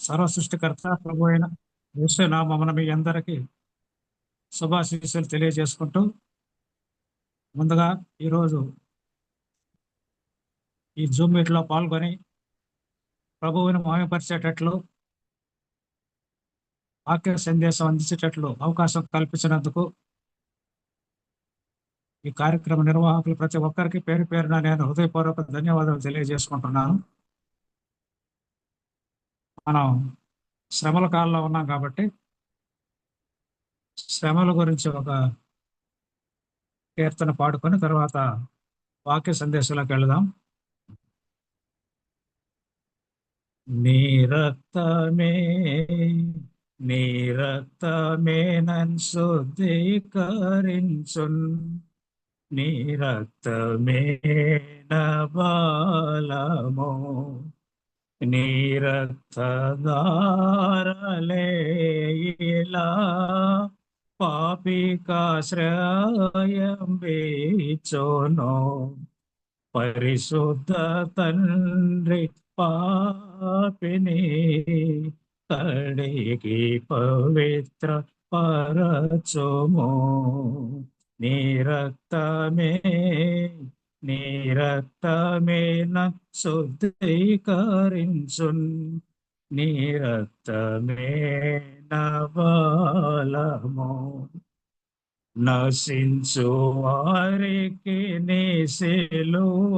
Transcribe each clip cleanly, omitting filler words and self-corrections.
సర్వ సృష్టికర్త ప్రభు అయిన యేసు నామమున మీ అందరికీ శుభాశీస్సులు తెలియజేసుకుంటూ ముందుగా ఈరోజు ఈ జూమ్ మీట్లో పాల్గొని ప్రభువుని మహిమపరిచేటట్లు వాక్య సందేశం అందించేటట్లు అవకాశం కల్పించినందుకు ఈ కార్యక్రమ నిర్వాహకులు ప్రతి ఒక్కరికి పేరు పేరున నేను హృదయపూర్వక ధన్యవాదాలు తెలియజేసుకుంటున్నాను. మనం శ్రమల కాలంలో ఉన్నాం కాబట్టి శ్రమల గురించి ఒక కీర్తన పాడుకొని తర్వాత వాక్య సందేశంలోకి వెళదాం. నీ రక్తమే నీ రక్తమే నన్ను శుద్ధీకరించున్, నీ రక్తమే నా బలము, నీ రక్తధారలే ఇలా పాపికాశ్రయం బీచోను. పరిశుద్ధ తండ్రి పాపిని కడిగి పవిత్ర పరచుము, నీ రక్తమే నా శుద్ధీకరించున్, నీ రక్తమే నా బలము. నశించు వారికి నీ సిలువ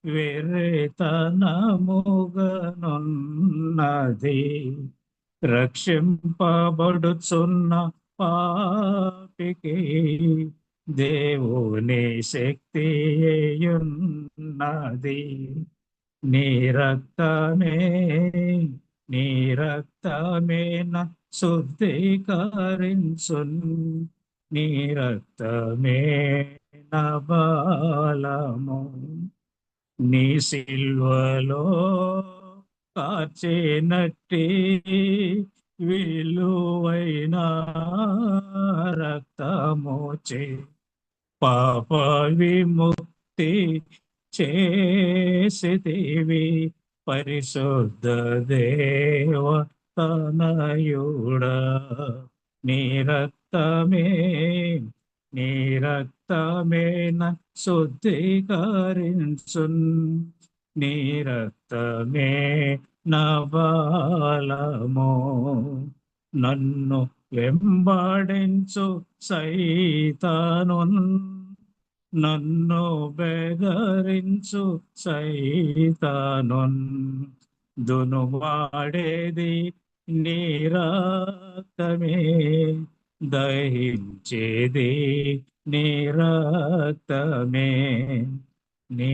వెర్రితనముగనున్నది, రక్షింపబడుచున్న పాపికి దేవుని శక్తియున్నది. నీ రక్తమే నా శుద్ధీకరించున్, నీ రక్తమే నా బలము. నీ సిల్వలో కార్చినట్టి విలువైన రక్తమోచే పాప విముక్తి చేసితివి, పరిశుద్ధ దేవ తనయుడా. నీ రక్తమే నా శుద్ధీకరించున్, నీ రక్తమే నా బలము. నన్ను వెంబడించు సైతానున్, నన్ను బెదరించు సైతానున్, దునువాడేది నీ రక్తమే, దహించేది నీ రక్తమే, నీ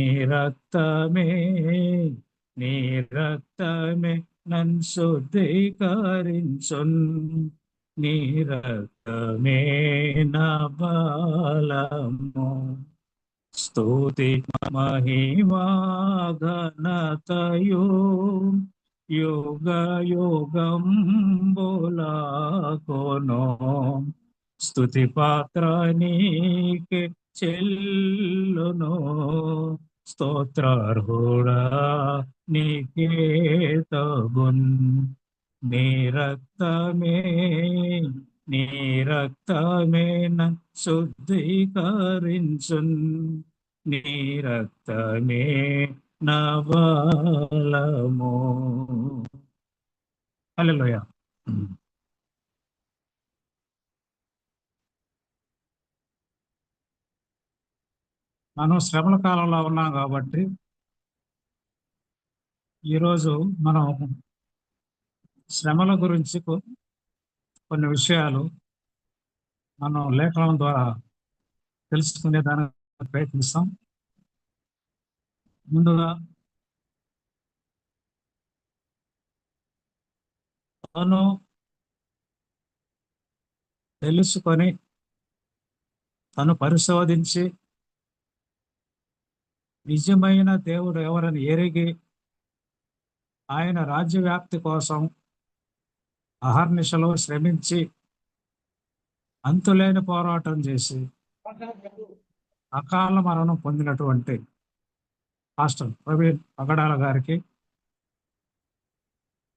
రక్తమే నన్ను శుద్ధీకరించున్, నీ రక్తమే నా బలము. స్తుతి మహిమా ఘనతయు యుగ యుగంబులకును, స్తుతి పాత్ర నీకే చెల్లును, స్తోత్రార్హుడా నీకే తగున్. నీ రక్తమే నా శుద్ధీకరించున్, నీ రక్తమే నా బలము. హల్లెలూయా. మనం శ్రమల కాలంలో ఉన్నాం కాబట్టి ఈరోజు మనం శ్రమల గురించి కొన్ని విషయాలు మనం లేఖనం ద్వారా తెలుసుకునే దానికి ప్రయత్నిస్తాం. ముందుగా తను తెలుసుకొని తను పరిశోధించి నిజమైన దేవుడు ఎవరని ఎరిగి ఆయన రాజ్యవ్యాప్తి కోసం అహర్నిశలో శ్రమించి అంతులేని పోరాటం చేసి అకాల మరణం పొందినటువంటి పాస్టర్ ప్రవీణ్ పగడాల గారికి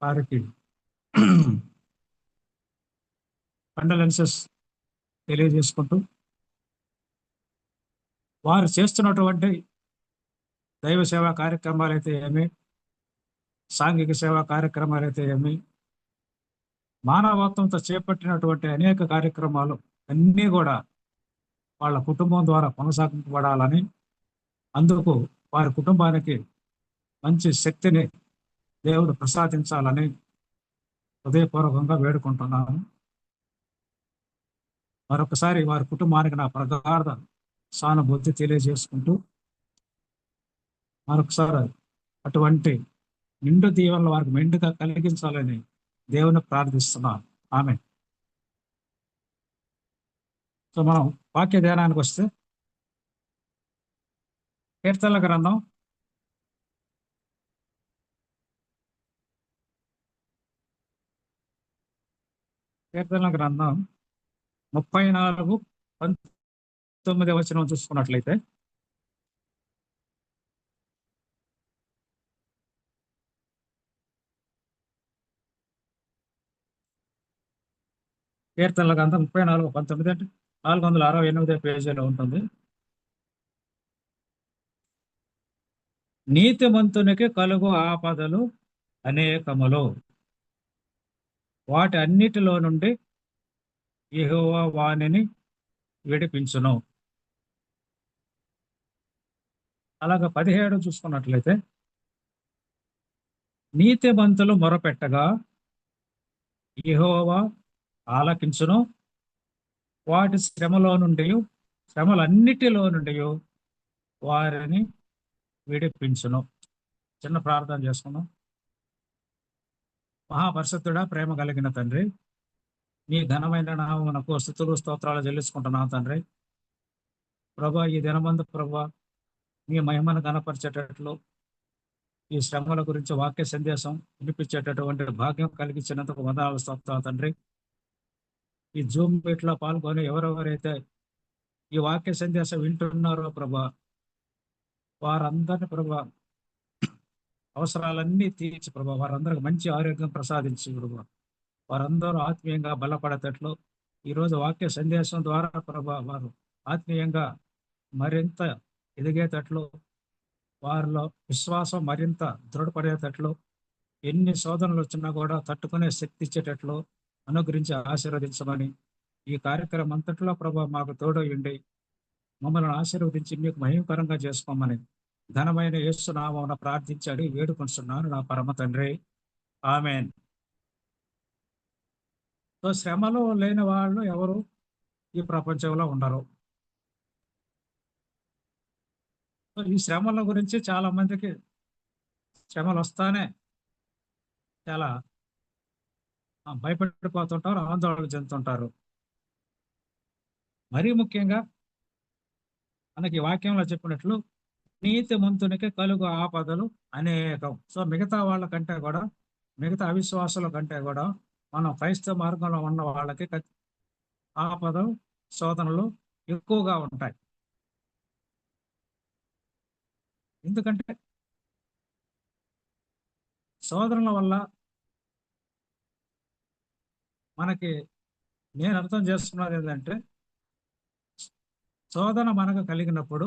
వారికి కండోలెన్సెస్ తెలియజేసుకుంటూ వారు చేస్తున్నటువంటి దైవ సేవా కార్యక్రమాలు అయితే ఏమి, సాంఘిక సేవా కార్యక్రమాలు అయితే ఏమి, మానవత్వంతో చేపట్టినటువంటి అనేక కార్యక్రమాలు అన్నీ కూడా వాళ్ళ కుటుంబం ద్వారా కొనసాగింపబడాలని, అందుకు వారి కుటుంబానికి మంచి శక్తిని దేవుడు ప్రసాదించాలని హృదయపూర్వకంగా వేడుకుంటున్నాను. మరొకసారి వారి కుటుంబానికి నా ప్రగాఢ సానుభూతి తెలియజేసుకుంటూ మరొకసారి అటువంటి నిండు దీవెనలు వారికి మెండుగా కలిగించాలని దేవుని ప్రార్థిస్తున్నాను. ఆమె. సో మనం వాక్య ధ్యానానికి వస్తే కీర్తనల గ్రంథం 34:19 చూసుకున్నట్లయితే, కీర్తనల గ్రంథం 34:19 అంటే 468 పేజీలో ఉంటుంది. నీతిమంతునికి కలుగు ఆపదలు అనేకములు, వాటి అన్నిటిలో నుండి యెహోవా వానిని విడిపించును. అలాగా 17 చూసుకున్నట్లయితే, నీతిమంతులు మొరపెట్టగా యెహోవా ఆలకించును, వాటి శ్రమలన్నిటిలో నుండి వారిని విడిపించును. చిన్న ప్రార్థన చేసుకున్నాం. మహాపరిశుద్ధుడా, ప్రేమ కలిగిన తండ్రి, మీ ఘనమైన నామమునకు స్తుతులు స్తోత్రాలు చెల్లించుకుంటున్నాం తండ్రి. ప్రభా, ఈ దినమందు ప్రభా మీ మహిమను కనపరిచేటట్లు ఈ శ్రమల గురించి వాక్య సందేశం వినిపించేటటువంటి భాగ్యం కలిగించినందుకు వందనాలు స్తోత్రాలు తండ్రి. ఈ జూమ్ మీట్లో పాల్గొని ఎవరెవరైతే ఈ వాక్య సందేశం వింటున్నారో ప్రభా, వారందరిని ప్రభా అవసరాలన్నీ తీర్చి ప్రభా వారందరికి మంచి ఆరోగ్యం ప్రసాదించి ప్రభా వారందరూ ఆత్మీయంగా బలపడేటట్లు ఈరోజు వాక్య సందేశం ద్వారా ప్రభా వారు ఆత్మీయంగా మరింత ఎదిగేటట్లు, వారిలో విశ్వాసం మరింత దృఢపడేటట్లు, ఎన్ని శోధనలు వచ్చినా కూడా తట్టుకునే శక్తి ఇచ్చేటట్లు అనుగ్రహించి ఆశీర్వదించమని, ఈ కార్యక్రమం అంతట్లో ప్రభా మాకు తోడయ్యండి, మమ్మల్ని ఆశీర్వదించి మీకు మహిమకరంగా చేసుకోమని ఘనమైన యేసు నామమున ప్రార్థించాడు వేడుకొంటున్నాను నా పరమ తండ్రి. ఆమెన్. సో శ్రమలు లేని వాళ్ళు ఎవరు ఈ ప్రపంచంలో ఉండరు. సో ఈ శ్రమల గురించి చాలా మందికి శ్రమలు వస్తానే చాలా భయపడిపోతుంటారు, ఆందోళన చెందుతుంటారు. మరీ ముఖ్యంగా మనకి వాక్యంలో చెప్పినట్లు నీతిమంతునికి కలుగు ఆపదలు అనేకం. సో మిగతా వాళ్ళ కంటే కూడా, మిగతా అవిశ్వాసుల కంటే కూడా మనం క్రైస్తవ మార్గంలో ఉన్న వాళ్ళకి ఆపదలు, శోధనలు ఎక్కువగా ఉంటాయి. ఎందుకంటే శోధనల వల్ల మనకి నేను అర్థం చేసుకున్నది ఏంటంటే, శోధన మనకు కలిగినప్పుడు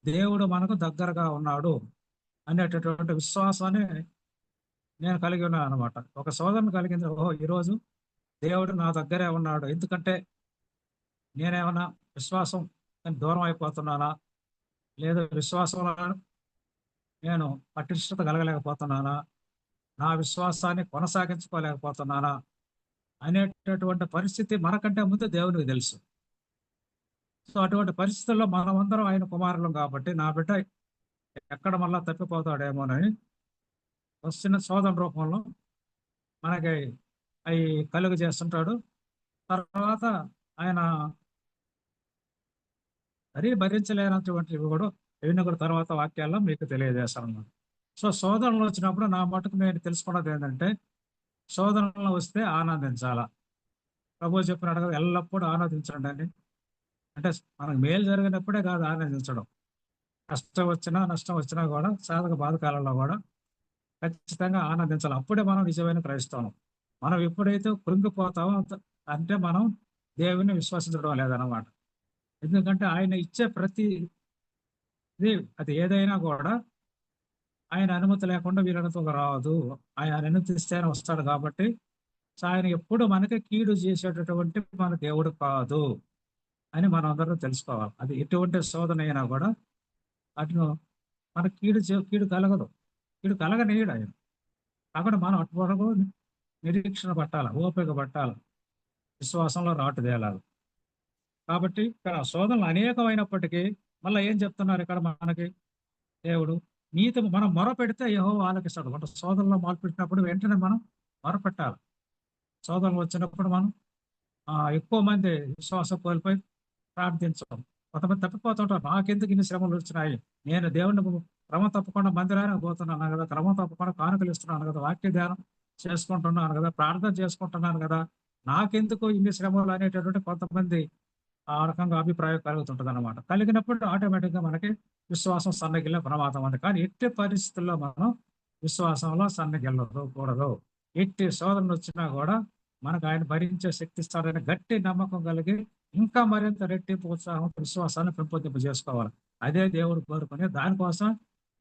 దేవుడు మనకు దగ్గరగా ఉన్నాడు అనేటటువంటి విశ్వాసాన్ని నేను కలిగి ఉన్నాను అనమాట. ఒక శోధన కలిగింది, ఓహో ఈరోజు దేవుడు నా దగ్గరే ఉన్నాడు. ఎందుకంటే నేనేమన్నా విశ్వాసం దూరం అయిపోతున్నానా, లేదా విశ్వాసంలో నేను పటిష్టత కలగలేకపోతున్నానా, నా విశ్వాసాన్ని కొనసాగించుకోలేకపోతున్నానా అనేటటువంటి పరిస్థితి మనకంటే ముందు దేవునికి తెలుసు. సో అటువంటి పరిస్థితుల్లో మనమందరం ఆయన కుమారులం కాబట్టి నా బిడ్డ ఎక్కడ మళ్ళా తప్పిపోతాడేమోనని వస్తున్న శోధన రూపంలో మనకి అవి కలుగు చేస్తుంటాడు. తర్వాత ఆయన మరీ భరించలేనటువంటివి కూడా ఇవన్నీ కూడా తర్వాత వాక్యాల్లో మీకు తెలియజేస్తాను. సో శోధనలు వచ్చినప్పుడు నా మటుకు నేను తెలుసుకున్నది ఏంటంటే, శోధనలు వస్తే ఆనందించాలా. ప్రభు చెప్పినట్టుగా ఎల్లప్పుడూ ఆనందించండి అని. అంటే మనకు మేలు జరిగినప్పుడే కాదు ఆనందించడం, కష్టం వచ్చినా నష్టం వచ్చినా కూడా, సాధక బాధకాలంలో కూడా ఖచ్చితంగా ఆనందించాలి. అప్పుడే మనం నిజమైన క్రైస్తవం. మనం ఎప్పుడైతే కృంగిపోతామో అంటే మనం దేవుని విశ్వసించడం లేదన్నమాట. ఎందుకంటే ఆయన ఇచ్చే ప్రతిది అది ఏదైనా కూడా ఆయన అనుమతి లేకుండా వీళ్ళతో రాదు. ఆయన అనుమతిస్తేనే వస్తాడు కాబట్టి ఆయన ఎప్పుడు మనకి కీడు చేసేటటువంటి మన దేవుడు కాదు అని మనం అందరం తెలుసుకోవాలి. అది ఎటువంటి శోధన అయినా కూడా అటు మన కీడు కలగదు. కీడు కలగనీయడు ఆయన. కాబట్టి మనం అటు వరకు నిరీక్షణ పట్టాల, ఓపిక పట్టాల, విశ్వాసంలో రాటుదేలాలి. కాబట్టి ఇక్కడ శోధనలు అనేకమైనప్పటికీ మళ్ళీ ఏం చెప్తున్నారు ఇక్కడ మనకి దేవుడు? నీతి మనం మొరపెడితే యెహోవా ఆలకిస్తాడు. అంటే శోధనలో మొరపెట్టినప్పుడు వెంటనే మనం మొరపెట్టాలి. శోధనలు వచ్చినప్పుడు మనం ఎక్కువ మంది విశ్వాసం కోల్పోయి ప్రార్థించడం. కొంతమంది తప్పిపోతుంటారు. నాకెందుకు ఇన్ని శ్రమలు వచ్చినాయి? నేను దేవుడిని క్రమం తప్పకుండా మందిరానికి పోతున్నాను కదా, క్రమం తప్పకుండా కానుకలు ఇస్తున్నాను కదా, వాక్య ధ్యానం చేసుకుంటున్నాను కదా, ప్రార్థన చేసుకుంటున్నాను కదా, నాకెందుకు ఇన్ని శ్రమలు అనేటటువంటి కొంతమంది ఆ రకంగా అభిప్రాయం కలుగుతుంటుంది అనమాట. కలిగినప్పుడు ఆటోమేటిక్గా మనకి విశ్వాసం సన్నగిల్లే ప్రమాదం ఉంది. కానీ ఎట్టి పరిస్థితుల్లో మనం విశ్వాసంలో సన్నగిల్లకూడదు. ఎట్టి శోధనలు వచ్చినా కూడా మనకు ఆయన భరించే శక్తి ఇస్తాడని గట్టి నమ్మకం కలిగి ఇంకా మరింత రెట్టింపు ఉత్సాహం విశ్వాసాన్ని పెంపొందింపు చేసుకోవాలి. అదే దేవుడు కోరుకునే దానికోసం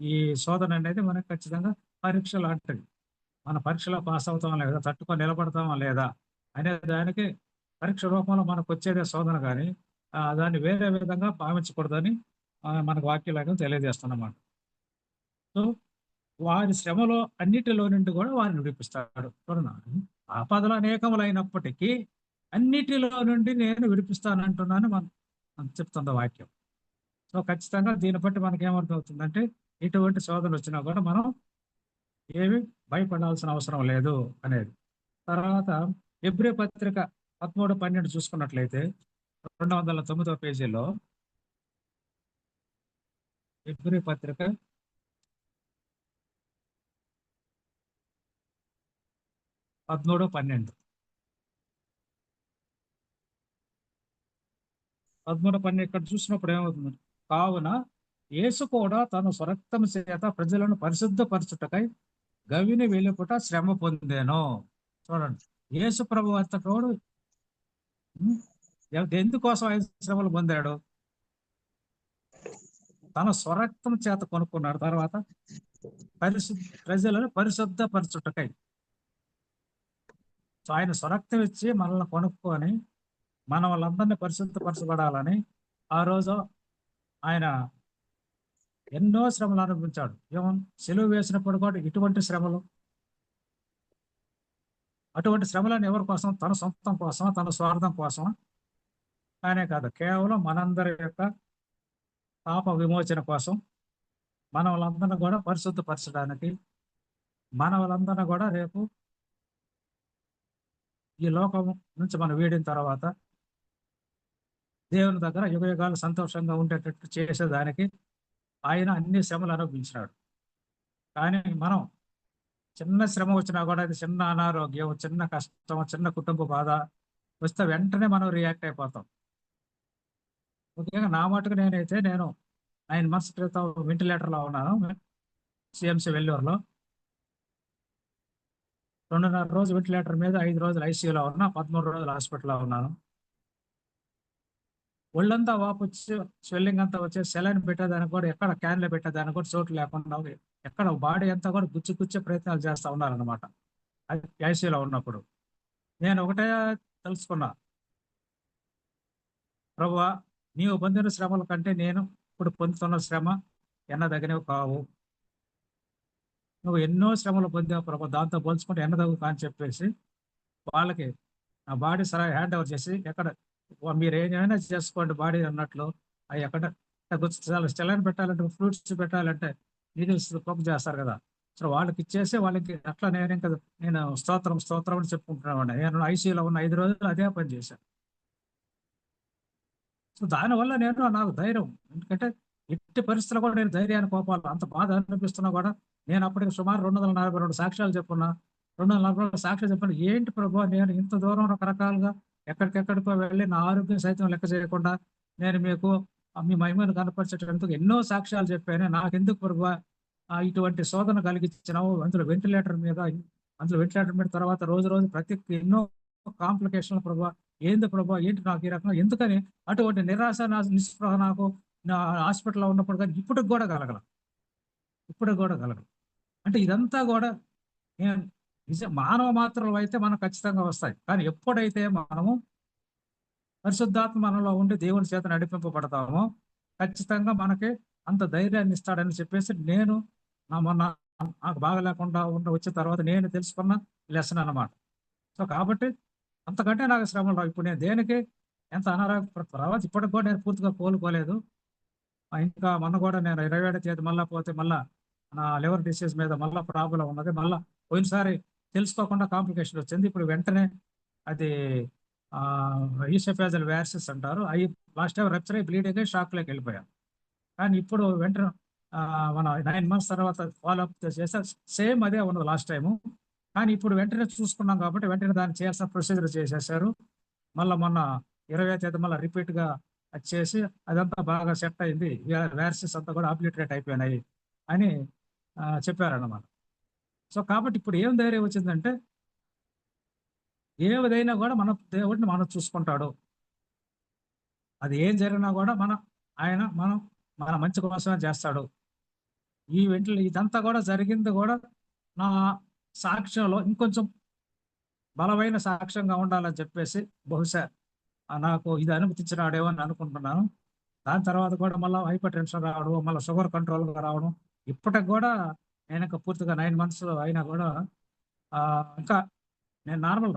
ఈ శోధన అనేది మనకు ఖచ్చితంగా పరీక్ష లాంటిది. మన పరీక్షలో పాస్ అవుతామా లేదా, తట్టుకొని నిలబడతామా లేదా అనే దానికి పరీక్ష రూపంలో మనకు వచ్చేదే శోధన. కానీ దాన్ని వేరే విధంగా భావించకూడదని మనకు వాక్యలాగా తెలియజేస్తున్నమాట. సో వారి శ్రమలో అన్నిటిలో నుండి కూడా వారిని విడిపిస్తాడు. చూడండి, ఆపదలు అనేకములైనప్పటికీ అన్నిటిలో నుండి నేను విడిపిస్తానంటున్నాను మనం చెప్తుంది వాక్యం. సో ఖచ్చితంగా దీన్ని బట్టి మనకి ఏమర్థమవుతుందంటే ఇటువంటి శోధనలు వచ్చినా కూడా మనం ఏమి భయపడాల్సిన అవసరం లేదు అనేది. తర్వాత హెబ్రీ పత్రిక 13:12 చూసుకున్నట్లయితే 209వ పేజీలో హెబ్రీ పత్రిక 13:12 ఇక్కడ చూసినప్పుడు ఏమవుతుంది? కావున యేసు కూడా తన స్వరక్తం చేత ప్రజలను పరిశుద్ధపరచుటకై గవిని వెలుపుట శ్రమ పొందేను. చూడండి, యేసు ప్రభు అంతటోడు ఎందుకోసం ఆయన శ్రమలు పొందాడు? తన స్వరక్తం చేత కొనుక్కున్నాడు. తర్వాత ప్రజలను పరిశుద్ధపరచుటకై. సో ఆయన స్వరక్తం ఇచ్చి మనల్ని కొనుక్కొని మన వాళ్ళందరినీ పరిశుద్ధపరచబడాలని ఆ రోజు ఆయన ఎన్నో శ్రమలు అనుభవించాడు. సెలువు వేసినప్పుడు కూడా ఇటువంటి శ్రమలు, అటువంటి శ్రమలను ఎవరి కోసం? తన సొంతం కోసం, తన స్వార్థం కోసం కానే కాదు, కేవలం మనందరి యొక్క పాప విమోచన కోసం, మన వాళ్ళందరినీ కూడా పరిశుద్ధపరచడానికి, మన వాళ్ళందరినీ కూడా రేపు ఈ లోకం నుంచి మనం వీడిన తర్వాత దేవుని దగ్గర యుగయుగాలు సంతోషంగా ఉండేటట్టు చేసేదానికి ఆయన అన్ని శ్రమలు అనుభవించినాడు. కానీ మనం చిన్న శ్రమ వచ్చినా కూడా, అది చిన్న అనారోగ్యం, చిన్న కష్టం, చిన్న కుటుంబ బాధ వస్తే వెంటనే మనం రియాక్ట్ అయిపోతాం. ముఖ్యంగా నా మటుకు నేను 9 months క్రితం వెంటిలేటర్లో ఉన్నాను. సిఎంసి వెల్లూరులో 2.5 రోజు వెంటిలేటర్ మీద, 5 రోజులు ఐసీయూలో ఉన్నా, 13 రోజులు హాస్పిటల్లో ఉన్నాను. ఒళ్ళంతా వాపు వచ్చి, స్వెల్లింగ్ అంతా వచ్చి, సెలైన్ పెట్టేదానికి కూడా, ఎక్కడ క్యాన్లో పెట్టేదానికి కూడా చోటు లేకుండా, ఎక్కడ బాడీ అంతా కూడా గుచ్చే ప్రయత్నాలు చేస్తూ ఉన్నారనమాట ఐసీయూలో ఉన్నప్పుడు. నేను ఒకటే తెలుసుకున్నా, ప్రభువా నీవు పొందిన శ్రమల కంటే నేను ఇప్పుడు పొందుతున్న శ్రమ ఎన్నదగినవి కావు. నువ్వు ఎన్నో శ్రమలు పొందావు ప్రభు, దాంతో పోల్చుకుంటే ఎన్నదగు అని చెప్పేసి వాళ్ళకి నా బాడీ హ్యాండ్ ఓవర్ చేసి, ఎక్కడ మీరు ఏమైనా చేసుకోండి బాడీ అన్నట్లు, అవి ఎక్కడ స్టెలైన్ పెట్టాలంటే, ఫ్రూట్స్ పెట్టాలంటే నీడిల్స్ పంప్ చేస్తారు కదా, సో వాళ్ళకి ఇచ్చేసి వాళ్ళకి అట్లా నేను స్తోత్రం అని చెప్పుకుంటున్నాను. నేను ఐసీయూలో ఉన్న 5 రోజులు అదే పని చేశాను. సో దానివల్ల నాకు ధైర్యం, ఎందుకంటే ఎట్టి పరిస్థితుల్లో కూడా నేను ధైర్యాన్ని కోపాలి. అంత బాధ అనిపిస్తున్నా కూడా నేను అప్పటికి సుమారు 242 సాక్ష్యాలు చెప్పున్నా. 242 సాక్ష్యాలు చెప్పాను. ఏంటి ప్రభు, నేను ఇంత దూరం రకరకాలుగా ఎక్కడికెక్కడికో వెళ్ళి నా ఆరోగ్యం సైతం లెక్క చేయకుండా నేను మీకు మీ మహిమను కనపరిచేటందుకు ఎన్నో సాక్ష్యాలు చెప్పాను. నాకెందుకు ప్రభు ఇటువంటి శోధన కలిగించినావు. అందులో వెంటిలేటర్ మీద తర్వాత రోజు రోజు ప్రతి ఎన్నో కాంప్లికేషన్లు ప్రభా. ఏంది ప్రభా, ఏంటి నాకు ఈ రకంగా ఎందుకని అటువంటి నిరాశ నిస్పృహ నాకు నా హాస్పిటల్లో ఉన్నప్పుడు కానీ ఇప్పటికి కూడా కలగదు. అంటే ఇదంతా కూడా నేను మానవ మాత్రలు అయితే మనకు ఖచ్చితంగా వస్తాయి. కానీ ఎప్పుడైతే మనము పరిశుద్ధాత్మ మనలో ఉండి దేవుని చేత నడిపింపబడతామో ఖచ్చితంగా మనకి అంత ధైర్యాన్ని ఇస్తాడని చెప్పేసి నేను మొన్న నాకు బాగా లేకుండా వచ్చిన తర్వాత నేను తెలుసుకున్న లెసన్ అన్నమాట. సో కాబట్టి అంతకంటే నాకు శ్రమలు రావు. ఇప్పుడు నేను దేనికి ఎంత అనారోగ్య తర్వాత ఇప్పటికి కూడా నేను పూర్తిగా కోలుకోలేదు. ఇంకా మొన్న కూడా నేను 27వ తేదీ మళ్ళా పోతే మళ్ళా నా లివర్ డిసీజ్ మీద మళ్ళా ప్రాబ్లం ఉన్నది. మళ్ళా పోయినసారి తెలుసుకోకుండా కాంప్లికేషన్ వచ్చింది. ఇప్పుడు వెంటనే అది ఈసోఫేజల్ వ్యాసిస్ అంటారు. అవి లాస్ట్ టైం రప్చర్ అయ్యి బ్లీడింగ్ అయ్యి షాక్లోకి వెళ్ళిపోయాను. కానీ ఇప్పుడు వెంటనే మన 9 months తర్వాత ఫాలో అప్ చేస్తే సేమ్ అదే ఉన్నది లాస్ట్ టైము. కానీ ఇప్పుడు వెంటనే చూసుకున్నాం కాబట్టి వెంటనే దాన్ని చేయాల్సిన ప్రొసీజర్ చేసేసారు. మళ్ళీ మొన్న 20వ తేదీ మళ్ళీ రిపీట్గా అది చేసి అదంతా బాగా సెట్ అయింది. వ్యాసిస్ అంతా కూడా ఆబ్లిటరేట్ అయిపోయినాయి అని చెప్పారన్నమాట. సో కాబట్టి ఇప్పుడు ఏం ధైర్యం వచ్చిందంటే ఏదైనా కూడా మన దేవుడిని మనం చూసుకుంటాడు. అది ఏం జరిగినా కూడా మన మంచి కోసమే చేస్తాడు. ఇదంతా కూడా జరిగింది కూడా నా సాక్ష్యంలో ఇంకొంచెం బలమైన సాక్ష్యంగా ఉండాలని చెప్పేసి బహుశా నాకు ఇది అనుమతించినాడేమో అని అనుకుంటున్నాను. దాని తర్వాత కూడా మళ్ళీ హైపర్ టెన్షన్ రావడం, మళ్ళీ షుగర్ కంట్రోల్గా రావడం. ఇప్పటికి కూడా నేను ఇంకా పూర్తిగా 9 months అయినా కూడా ఇంకా నేను నార్మల్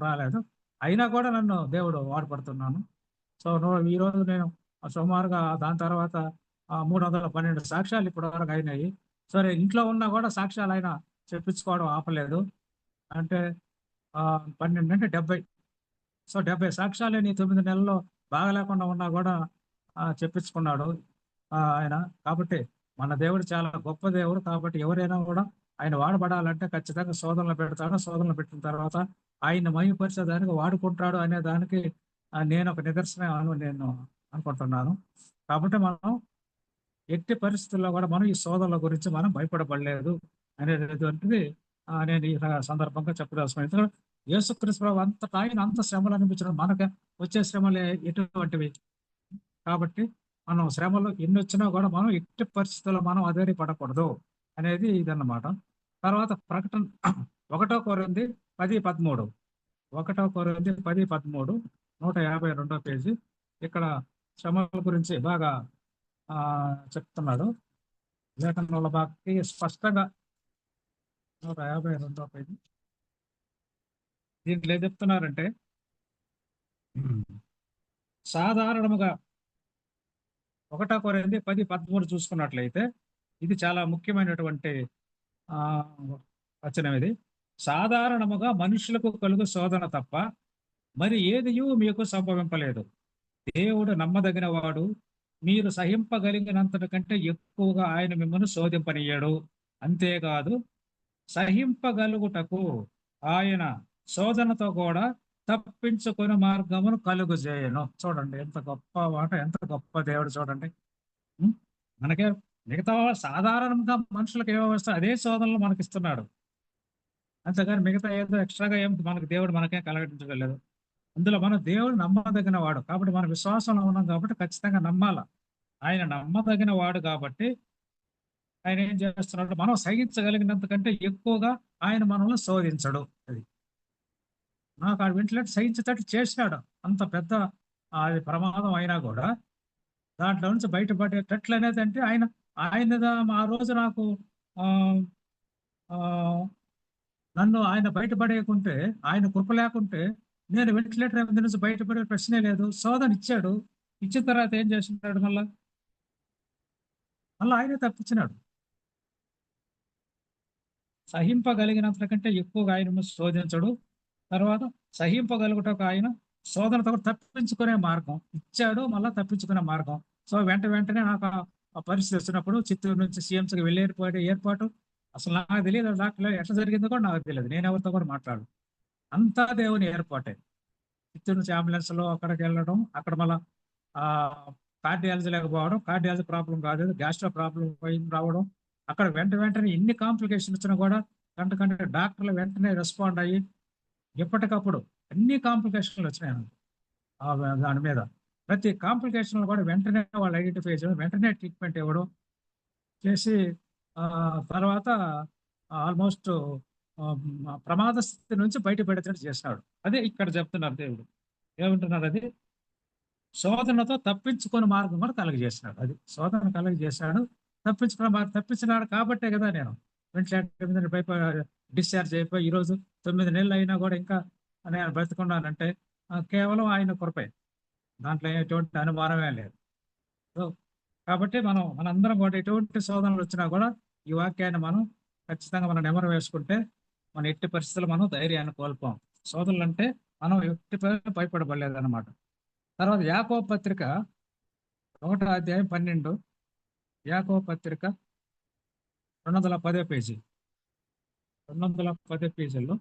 రాలేదు. అయినా కూడా నన్ను దేవుడు వాడుపడుతున్నాను. సో ఈరోజు నేను సుమారుగా దాని తర్వాత 312 సాక్ష్యాలు ఇప్పటి వరకు అయినాయి. సరే ఇంట్లో ఉన్నా కూడా సాక్ష్యాలు అయినా చెప్పించుకోవడం ఆపలేదు. అంటే 12 అంటే 70. సో 70 సాక్ష్యాలు 9 నెలల్లో బాగా లేకుండా ఉన్నా కూడా చెప్పించుకున్నాడు ఆయన. కాబట్టి మన దేవుడు చాలా గొప్ప దేవుడు. కాబట్టి ఎవరైనా కూడా ఆయన వాడబడాలంటే ఖచ్చితంగా శోధనలు పెడతాడు. శోధనలు పెట్టిన తర్వాత ఆయన మహిమపరిచేదానికి వాడుకుంటాడు అనే దానికి నేను ఒక నిదర్శనం నేను అనుకుంటున్నాను. కాబట్టి మనం ఎట్టి పరిస్థితుల్లో కూడా మనం ఈ శోధనల గురించి మనం భయపడబడలేదు అనేటువంటిది నేను ఈ సందర్భంగా చెప్పదలుచుకున్నాను. ఎందుకంటే యేసుక్రీస్తు ప్రభు అంతటా ఆయన అంత శ్రమలు అనిపించడం, మనకు వచ్చే శ్రమలు ఎటువంటివి. కాబట్టి మనం శ్రమలు ఎన్ని వచ్చినా కూడా మనం ఎట్టి పరిస్థితుల్లో మనం అధైర్యపడకూడదు అనేది ఇదన్నమాట. తర్వాత ప్రకటన 1 కొరింథీ 10:13 1 కొరింథీ 10:13 152వ పేజీ. ఇక్కడ శ్రమల గురించి బాగా చెప్తున్నాడు లేఖనంలో బాగా స్పష్టంగా. 152వ పేజీ దీంట్లో ఏం చెప్తున్నారంటే సాధారణముగా 1 కొరింథీ 10:13 చూసుకున్నట్లయితే ఇది చాలా ముఖ్యమైనటువంటి వచనం. ఇది సాధారణముగా మనుషులకు కలుగు శోధన తప్ప మరి ఏదియూ మీకు సంభవింపలేదు. దేవుడు నమ్మదగిన వాడు, మీరు సహింపగలిగినంత కంటే ఎక్కువగా ఆయన మిమ్మల్ని శోధింపనీయడు. అంతేకాదు సహింపగలుగుటకు ఆయన శోధనతో కూడా తప్పించుకుని మార్గమును కలుగు చేయను. చూడండి ఎంత గొప్ప మాట, ఎంత గొప్ప దేవుడు చూడండి. మనకే మిగతా సాధారణంగా మనుషులకు ఏమో వస్తాయి అదే శోధనలు మనకిస్తున్నాడు. అంతేగాని మిగతా ఏదో ఎక్స్ట్రాగా ఏం మనకు దేవుడు మనకే కలగటించగలలేదు. అందులో మన దేవుడు నమ్మదగిన వాడు కాబట్టి మన విశ్వాసంలో ఉన్నాం కాబట్టి ఖచ్చితంగా నమ్మాల. ఆయన నమ్మదగిన వాడు కాబట్టి ఆయన ఏం చేస్తున్నాడు, మనం సహించగలిగినంత కంటే ఎక్కువగా ఆయన మనల్ని శోధించడు. అది నాకు ఆ వెంటనే సహించేటట్టు చేసినాడు. అంత పెద్ద అది ప్రమాదం అయినా కూడా దాంట్లో నుంచి బయటపడేటట్లు అనేది అంటే ఆయన ఆ రోజు నాకు నన్ను ఆయన బయటపడేయకుంటే, ఆయన కృప లేకుంటే నేను వెంటిలేటర్ నుంచి బయటపడే ప్రశ్నే లేదు. శోధన ఇచ్చాడు. ఇచ్చిన తర్వాత ఏం చేస్తున్నాడు, మళ్ళా ఆయనే తప్పించినాడు. సహింపగలిగినంత కంటే ఎక్కువగా ఆయన శోధించడు. తర్వాత సహింపగలుగుటకు ఆయన శోధనతో తప్పించుకునే మార్గం ఇచ్చాడు, మళ్ళీ తప్పించుకునే మార్గం. సో వెంటనే నాకు ఆ పరిస్థితి వచ్చినప్పుడు చిత్తూరు నుంచి సీఎంసీకి వెళ్ళేపోయే ఏర్పాటు అసలు నాకు తెలియదు. డాక్టర్ ఎట్లా జరిగిందో కూడా నాకు తెలియదు. నేను ఎవరితో కూడా మాట్లాడు. అంతా దేవుని ఏర్పాటే. చిత్తూరు నుంచి అంబులెన్స్లో అక్కడికి వెళ్ళడం, అక్కడ మళ్ళా కార్డియాలజీ లేకపోవడం, కార్డియాలజీ ప్రాబ్లం కాదు, గ్యాస్ట్రో ప్రాబ్లం రావడం, అక్కడ వెంటనే ఎన్ని కాంప్లికేషన్స్ వచ్చినా కూడా గంట డాక్టర్లు వెంటనే రెస్పాండ్ అయ్యి ఎప్పటికప్పుడు అన్ని కాంప్లికేషన్లు వచ్చినాయి దాని మీద. ప్రతి కాంప్లికేషన్లు కూడా వెంటనే వాళ్ళు ఐడెంటిఫై చేయడం, వెంటనే ట్రీట్మెంట్ ఇవ్వడం చేసి తర్వాత ఆల్మోస్ట్ ప్రమాద స్థితి నుంచి బయటపడేటట్టు చేసినాడు. అదే ఇక్కడ చెప్తున్నారు దేవుడు. ఏమంటున్నారు? అది శోధనతో తప్పించుకునే మార్గం కూడా కలుగజేసినాడు. అది శోధన కలుగజేశాడు, తప్పించినాడు కాబట్టే కదా నేను వెంటిలేటర్ మీద డిశ్చార్జ్ అయిపోయి ఈరోజు 9 నెలలు అయినా కూడా ఇంకా నేను బ్రతుకున్నానంటే కేవలం ఆయన కృపే. దాంట్లో ఎటువంటి అనుమానమే లేదు. సో కాబట్టి మనందరం కూడా ఎటువంటి శోధనలు వచ్చినా కూడా ఈ వాక్యాన్ని మనం ఖచ్చితంగా మనం నెమరు వేసుకుంటే మన ఎట్టి పరిస్థితులు మనం ధైర్యాన్ని కోల్పోం. శోధనలు అంటే మనం ఎట్టి భయపడబడలేదు అనమాట. తర్వాత యాకోబు పత్రిక 1వ అధ్యాయం 12, యాకోబు పత్రిక 210 పేజీ, 210 పేజీల్లో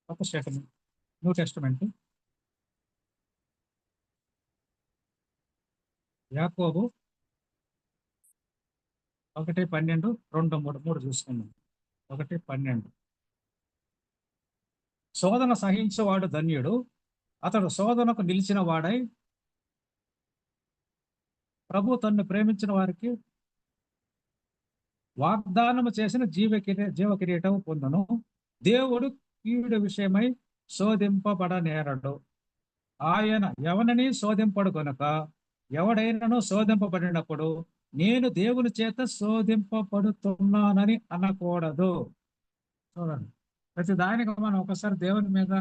కొత్త స్టేట్మెంట్, న్యూ టెస్టమెంట్, యాకోబు 1:12, 2:3 చూసుకున్నాం. 1:12. శోధన సహించేవాడు ధన్యుడు, అతడు శోధనకు నిలిచిన వాడై ప్రభు తన్ను ప్రేమించిన వారికి వాగ్దానము చేసిన జీవ కిరీటం పొందును. దేవుడు కీడు విషయమై శోధింపబడనేరడు. ఆయన ఎవరిని శోధింపడు కనుక ఎవడైనాను శోధింపబడినప్పుడు నేను దేవుని చేత శోధింపబడుతున్నానని అనకూడదు. చూడండి, ప్రతి దానికి మనం ఒకసారి దేవుని మీద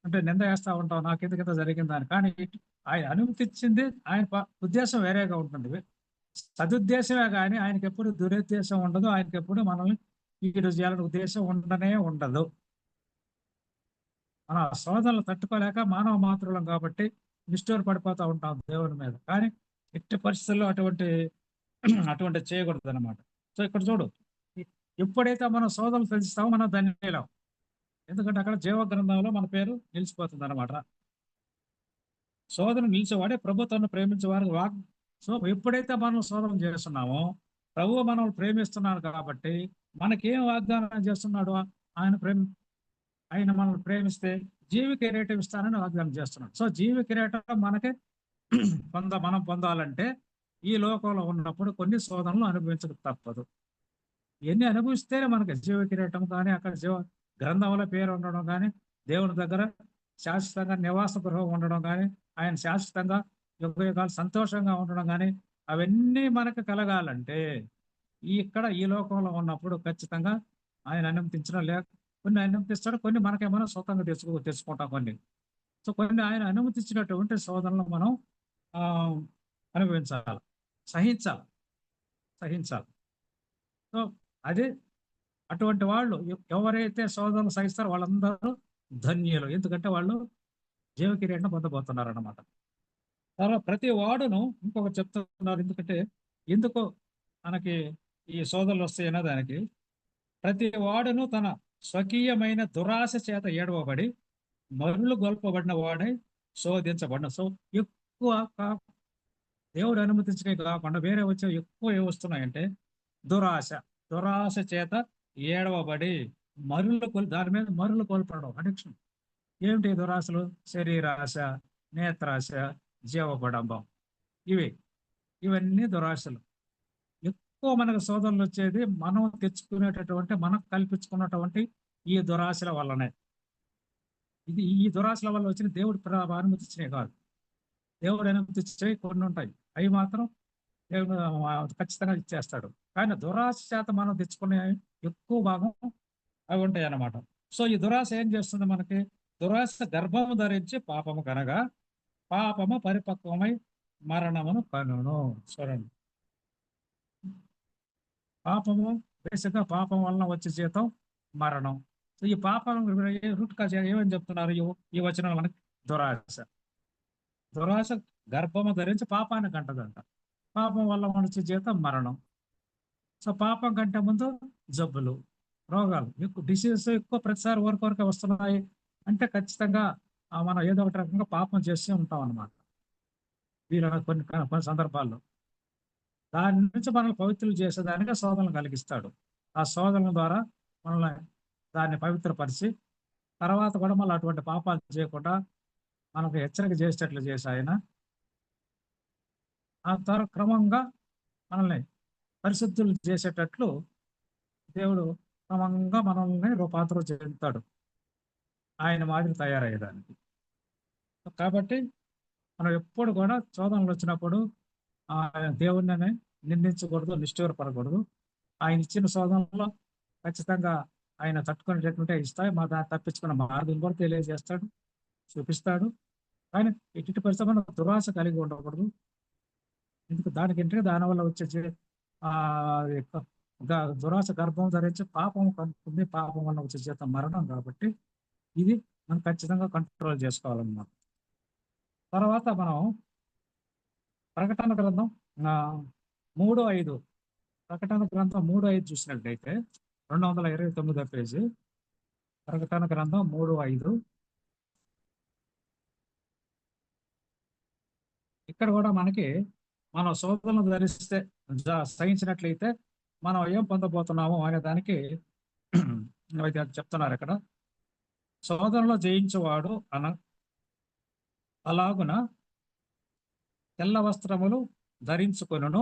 అంటే నింద వేస్తూ ఉంటాం, నాకు ఎందుకంత జరిగిందని. కానీ ఆయన అనుమతిచ్చింది, ఆయన ఉద్దేశం వేరేగా ఉంటుంది. సదుద్దేశమే కానీ ఆయనకి ఎప్పుడు దురుద్దేశం ఉండదు. ఆయనకి ఎప్పుడు మనల్ని కీడు చేయాలని ఉద్దేశం ఉండనే ఉండదు. మన శోధనలు తట్టుకోలేక మానవ మాతృలం కాబట్టి నిష్ఠూర పడిపోతూ ఉంటాం దేవుని మీద. కానీ ఎట్టి పరిస్థితుల్లో అటువంటి చేయకూడదు అనమాట. సో ఇక్కడ చూడు, ఎప్పుడైతే మనం శోధనలు తెలుస్తామో మనం ధన్యులం. ఎందుకంటే అక్కడ జీవ గ్రంథంలో మన పేరు నిలిచిపోతుంది అనమాట. శోధన నిలిచేవాడే ప్రభుత్వాన్ని ప్రేమించేవారు సో ఎప్పుడైతే మనం శోధన చేస్తున్నామో ప్రభు మనల్ని ప్రేమిస్తున్నాడు కాబట్టి మనకేం వాగ్దానం చేస్తున్నాడు? ఆయన మనల్ని ప్రేమిస్తే జీవ కిరీటం ఇస్తానని వాగ్దానం చేస్తున్నాడు. సో జీవ కిరీటం మనకి మనం పొందాలంటే ఈ లోకంలో ఉన్నప్పుడు కొన్ని శోధనలు అనుభవించక తప్పదు. ఇవన్నీ అనుభవిస్తేనే మనకి జీవ కిరీటం కానీ, అక్కడ జీవ గ్రంథంలో పేరు ఉండడం కానీ, దేవుని దగ్గర శాశ్వతంగా నివాస గృహం ఉండడం కానీ, ఆయన శాశ్వతంగా యుగాలు సంతోషంగా ఉండడం కానీ, అవన్నీ మనకు కలగాలంటే ఇక్కడ ఈ లోకంలో ఉన్నప్పుడు ఖచ్చితంగా ఆయన అనుమతించడం లేక కొన్ని అనుమతిస్తాడు, కొన్ని మనకేమైనా సొంతంగా తెచ్చుకుంటాం కొన్ని. సో కొన్ని ఆయన అనుమతించినటువంటి శోధనలు మనం అనుభవించాలి, సహించాలి. సో అదే అటువంటి వాళ్ళు ఎవరైతే శోధనలు సహిస్తారో వాళ్ళందరూ ధన్యులు, ఎందుకంటే వాళ్ళు జీవ కిరీటం పొందబోతున్నారు అన్నమాట. తర్వాత ప్రతి వాడును ఇంకొకటి చెప్తున్నారు, ఎందుకంటే ఎందుకు మనకి ఈ శోధనలు వస్తాయన్న దానికి, ప్రతి వాడును తన స్వకీయమైన దురాశ చేత ఏడవబడి మరులు గొల్పబడిన వాడై శోధించబడిన. సో ఎక్కువ దేవుడు అనుమతించినవి కాకుండా వేరే వచ్చే ఎక్కువ ఏ వస్తున్నాయంటే దురాశ చేత ఏడవబడి దాని మీద మరులు కోల్పడడం, అడిక్షన్. ఏమిటి దురాశలు? శరీరాశ, నేత్రాశ, జీవబడంబం, ఇవన్నీ దురాశలు. ఎక్కువ మనకు శోధనలు వచ్చేది మనం తెచ్చుకునేటటువంటి, మనం కల్పించుకున్నటువంటి ఈ దురాశల వల్లనే. ఈ దురాశల వల్ల వచ్చిన దేవుడు అనుమతించినవి కాదు. దేవుడు అనుమతించేవి కొన్ని ఉంటాయి, అవి మాత్రం దేవుడు ఖచ్చితంగా ఇచ్చేస్తాడు. కానీ దురాశ చేత మనం తెచ్చుకునే ఎక్కువ భాగం అవి ఉంటాయి అన్నమాట. సో ఈ దురాశ ఏం చేస్తుంది మనకి? దురాశ గర్భము ధరించి పాపము కనగా పాపము పరిపక్వమై మరణమును కనును. చూడండి, పాపము బేసిక్గా పాపం వలన వచ్చే జీతం మరణం. సో ఈ పాపం రూట్ కాజ్ ఏమని చెప్తున్నారు ఈ వచనం మనకి? దురాశ గర్భము ధరించి పాపానికి అంటదంట. పాపం వల్ల వచ్చే జీతం మరణం. సో పాపం కంటే ముందు జబ్బులు, రోగాలు, ఎక్కువ డిసీజెస్ ఎక్కువ ప్రతిసారి వరకే వస్తున్నాయి అంటే ఖచ్చితంగా మనం ఏదో ఒకటి రకంగా పాపం చేస్తూ ఉంటాం అన్నమాట. వీళ్ళ కొన్ని కొన్ని సందర్భాల్లో దాని నుంచి మనల్ని పవిత్రులు చేసేదానిగా శోధనలు కలిగిస్తాడు. ఆ శోధనల ద్వారా మనల్ని దాన్ని పవిత్రపరిచి తర్వాత కూడా మళ్ళీ అటువంటి పాపాలు చేయకుండా మనకు హెచ్చరిక చేసేటట్లు చేసి ఆయన ఆ తర్వాత క్రమంగా మనల్ని పరిశుద్ధులు చేసేటట్లు దేవుడు క్రమంగా మనల్ని రూపాంతరం చెందుతాడు ఆయన మాదిరి తయారయ్యేదానికి. కాబట్టి మనం ఎప్పుడు కూడా శోధనలు వచ్చినప్పుడు ఆ దేవుణ్ణి నిందించకూడదు, నిష్ఠూరపడకూడదు. ఆయన ఇచ్చిన శోధనలో ఖచ్చితంగా ఆయన తట్టుకునేటటువంటి ఇస్తాయి. మా దాన్ని తప్పించుకున్న మార్గం కూడా తెలియజేస్తాడు, చూపిస్తాడు. కానీ ఎట్టి పరిస్థితుల్లో దురాశ కలిగి ఉండకూడదు. ఎందుకు దానికంటే దానివల్ల వచ్చే ఆ దురాశ గర్భం ధరించి పాపం కలుగుతుంది. పాపం వల్ల వచ్చే జీతం మరణం. కాబట్టి ఇది మనం ఖచ్చితంగా కంట్రోల్ చేసుకోవాలన్నమాట. తర్వాత మనం ప్రకటన గ్రంథం 3:5 ప్రకటన గ్రంథం 3:5 చూసినట్లయితే 229 పేజీ. ప్రకటన గ్రంథం 3:5 ఇక్కడ కూడా మనకి మనం శోధనలు ధరిస్తే సహించినట్లయితే మనం ఏం పొందబోతున్నాము అనే దానికి చెప్తున్నారు ఇక్కడ. శోధనలో జయించేవాడు అలాగున తెల్ల వస్త్రములు ధరించుకొనును,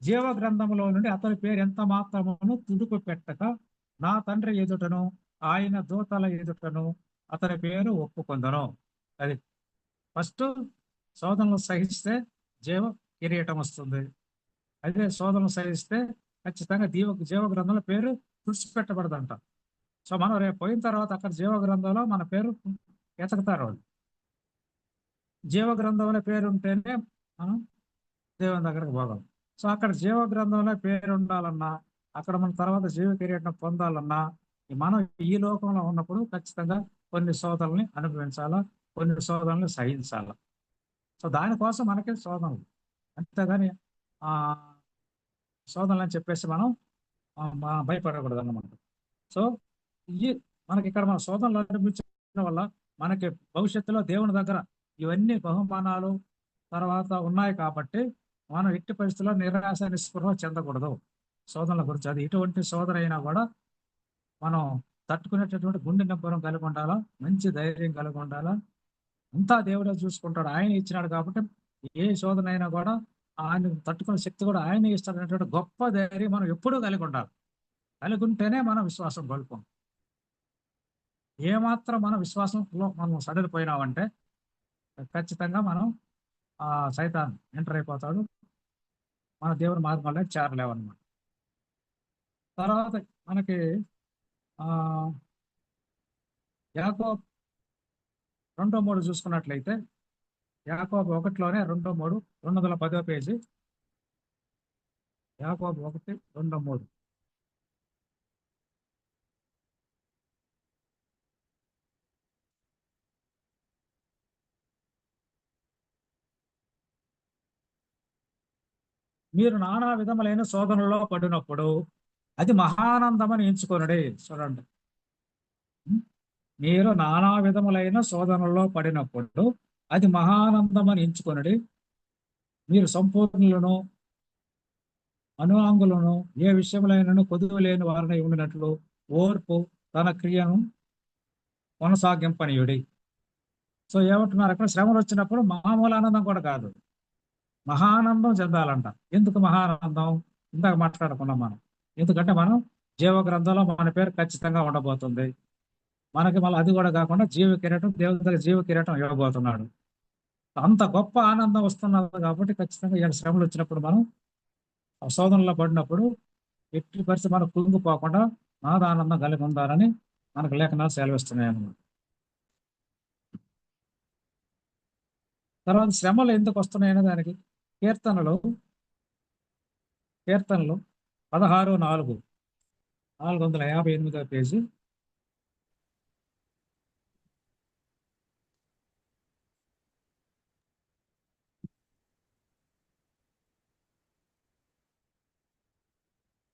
జీవ గ్రంథములో నుండి అతని పేరు ఎంత మాత్రమును తుడుపు పెట్టక నా తండ్రి ఎదుటను ఆయన దూతల ఎదుటను అతని పేరు ఒప్పుకొందను. అది ఫస్ట్ శోధనలు సహిస్తే జీవ కిరీటం వస్తుంది. అదే శోధనలు సహిస్తే ఖచ్చితంగా జీవ గ్రంథంలో పేరు తుడిచిపెట్టబడదంట. సో మనం రేపు పోయిన తర్వాత అక్కడ జీవ గ్రంథంలో మన పేరు ఎతకుతారు వాళ్ళు. జీవ గ్రంథంలో పేరు ఉంటేనే మనం దేవుని దగ్గరకు పోగలం. సో అక్కడ జీవ గ్రంథంలో పేరు ఉండాలన్నా, అక్కడ మన తర్వాత జీవ కిరీటం పొందాలన్నా మనం ఈ లోకంలో ఉన్నప్పుడు ఖచ్చితంగా కొన్ని శోధనల్ని అనుభవించాలా, కొన్ని శోధనల్ని సహించాలా. సో దానికోసం మనకి శోధనలు, అంతేగాని శోధనలు అని చెప్పేసి మనం భయపడకూడదు అన్నమాట. సో ఈ మనకి ఇక్కడ మన శోధనలు అనిపించడం వల్ల మనకి భవిష్యత్తులో దేవుని దగ్గర ఇవన్నీ బహుమానాలు తర్వాత ఉన్నాయి. కాబట్టి మనం ఎట్టి పరిస్థితుల్లో నిరాశ నిస్పృహ చెందకూడదు శోధనల గురించి. అది ఎటువంటి శోధన అయినా కూడా మనం తట్టుకునేటటువంటి గుండె నింపరం కలిగి ఉండాలా, మంచి ధైర్యం కలిగి ఉండాలా. అంతా దేవుడే చూసుకుంటాడు, ఆయన ఇచ్చినాడు. కాబట్టి ఏ శోధన అయినా కూడా ఆయన తట్టుకునే శక్తి కూడా ఆయన ఇస్తాడనేటువంటి గొప్ప ధైర్యం మనం ఎప్పుడూ కలిగి ఉండాలి. కలిగి ఉంటేనే మనం విశ్వాసం కోల్పోం. ఏమాత్రం మన విశ్వాసంలో మనం సడలిపోయినామంటే ఖచ్చితంగా మనం సైతాన్ ఎంటర్ అయిపోతాడు, మన దేవుని మార్గంలో చేరలేవన్నమాట. తర్వాత మనకి యాకోబు 2:3 చూసుకున్నట్లయితే యాకోబు 1లోనే 2:3 210 పేజీ. యాకోబు 1:2-3 మీరు నానా విధములైన శోధనలో పడినప్పుడు అది మహానందమని ఎంచుకొనుడి. చూడండి, మీరు నానా విధములైన శోధనలో పడినప్పుడు అది మహానందమని ఎంచుకొనుడి. మీరు సంపూర్ణులను అనుయాంగులను ఏ విషయములైనను కొదువు లేని వారిని ఉండినట్లు ఓర్పు తన క్రియను కొనసాగింపనీయుడి. సో ఏమంటున్నారు అక్కడ? శ్రమలు వచ్చినప్పుడు మామూలు ఆనందం కూడా కాదు, మహానందం చెందాలంట. ఎందుకు మహానందం? ఇందాక మాట్లాడుకున్నాం మనం. ఎందుకంటే మనం జీవ గ్రంథంలో మన పేరు ఖచ్చితంగా ఉండబోతుంది. మనకి మళ్ళీ అది కూడా కాకుండా జీవ కిరీటం, దేవుడి జీవ కిరీటం ఇవ్వబోతున్నాడు. అంత గొప్ప ఆనందం వస్తున్నది. కాబట్టి ఖచ్చితంగా ఈ శ్రమలు వచ్చినప్పుడు మనం శోధనలో పడినప్పుడు ఎట్టి పరిస్థితి మనం కుంగిపోకుండా నాదానందం కలిగి ఉండాలని మనకు లేఖనాలు సెలవిస్తున్నాయి అన్నమాట. తర్వాత శ్రమలు ఎందుకు వస్తున్నాయనే దానికి కీర్తనలు 16:4 458 పేజీ.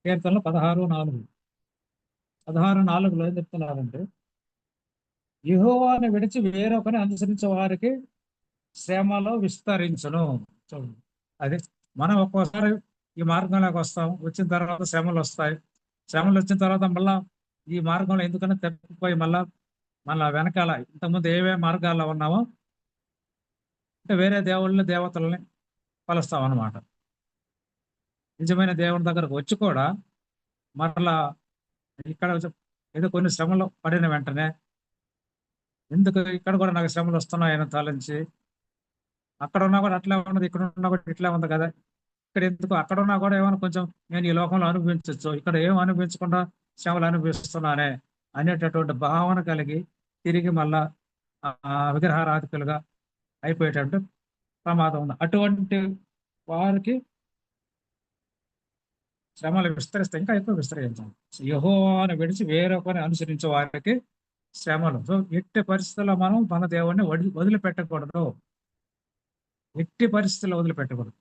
కీర్తనలు 16:4 ఏం చెప్తున్నారంటే, యెహోవాను విడిచి వేరొకరిని అనుసరించే వారికి శ్రమలో విస్తరించును. చూడండి, అది మనం ఒక్కోసారి ఈ మార్గంలోకి వస్తాం, వచ్చిన తర్వాత శ్రమలు వస్తాయి. శ్రమలు వచ్చిన తర్వాత మళ్ళా ఈ మార్గంలో ఎందుకని తప్పిపోయి మళ్ళా వెనకాల ఇంతకుముందు ఏవే మార్గాల్లో ఉన్నామో అంటే వేరే దేవుళ్ళని దేవతల్ని కలుస్తాం అన్నమాట. నిజమైన దేవుని దగ్గరకు వచ్చి కూడా మరలా ఇక్కడ ఏదో కొన్ని శ్రమలు పడిన వెంటనే ఎందుకు ఇక్కడ కూడా నాకు శ్రమలు వస్తున్నాయని తలంచి, అక్కడ ఉన్నా కూడా అట్లా ఉన్నది, ఇక్కడ ఉన్నా కూడా ఇట్లా ఉంది కదా, ఇక్కడ ఎందుకు, అక్కడ ఉన్నా కూడా ఏమైనా కొంచెం నేను ఈ లోకంలో అనుభవించవచ్చు, ఇక్కడ ఏం అనుభవించకుండా శ్రమలు అనుభవిస్తున్నానే అనేటటువంటి భావన కలిగి తిరిగి మళ్ళా విగ్రహారాధికులుగా అయిపోయేటట్టు ప్రమాదం ఉంది. అటువంటి వారికి శ్రమలు విస్తరిస్తే ఇంకా ఎక్కువ విస్తరించాలి. యెహోవాను విడిచి వేరొకరిని అనుసరించే వారికి శ్రమలు. సో ఎట్టి పరిస్థితుల్లో మనం మన దేవుణ్ణి వదిలిపెట్టకూడదు. ఎట్టి పరిస్థితుల్లో వదిలిపెట్టకూడదు.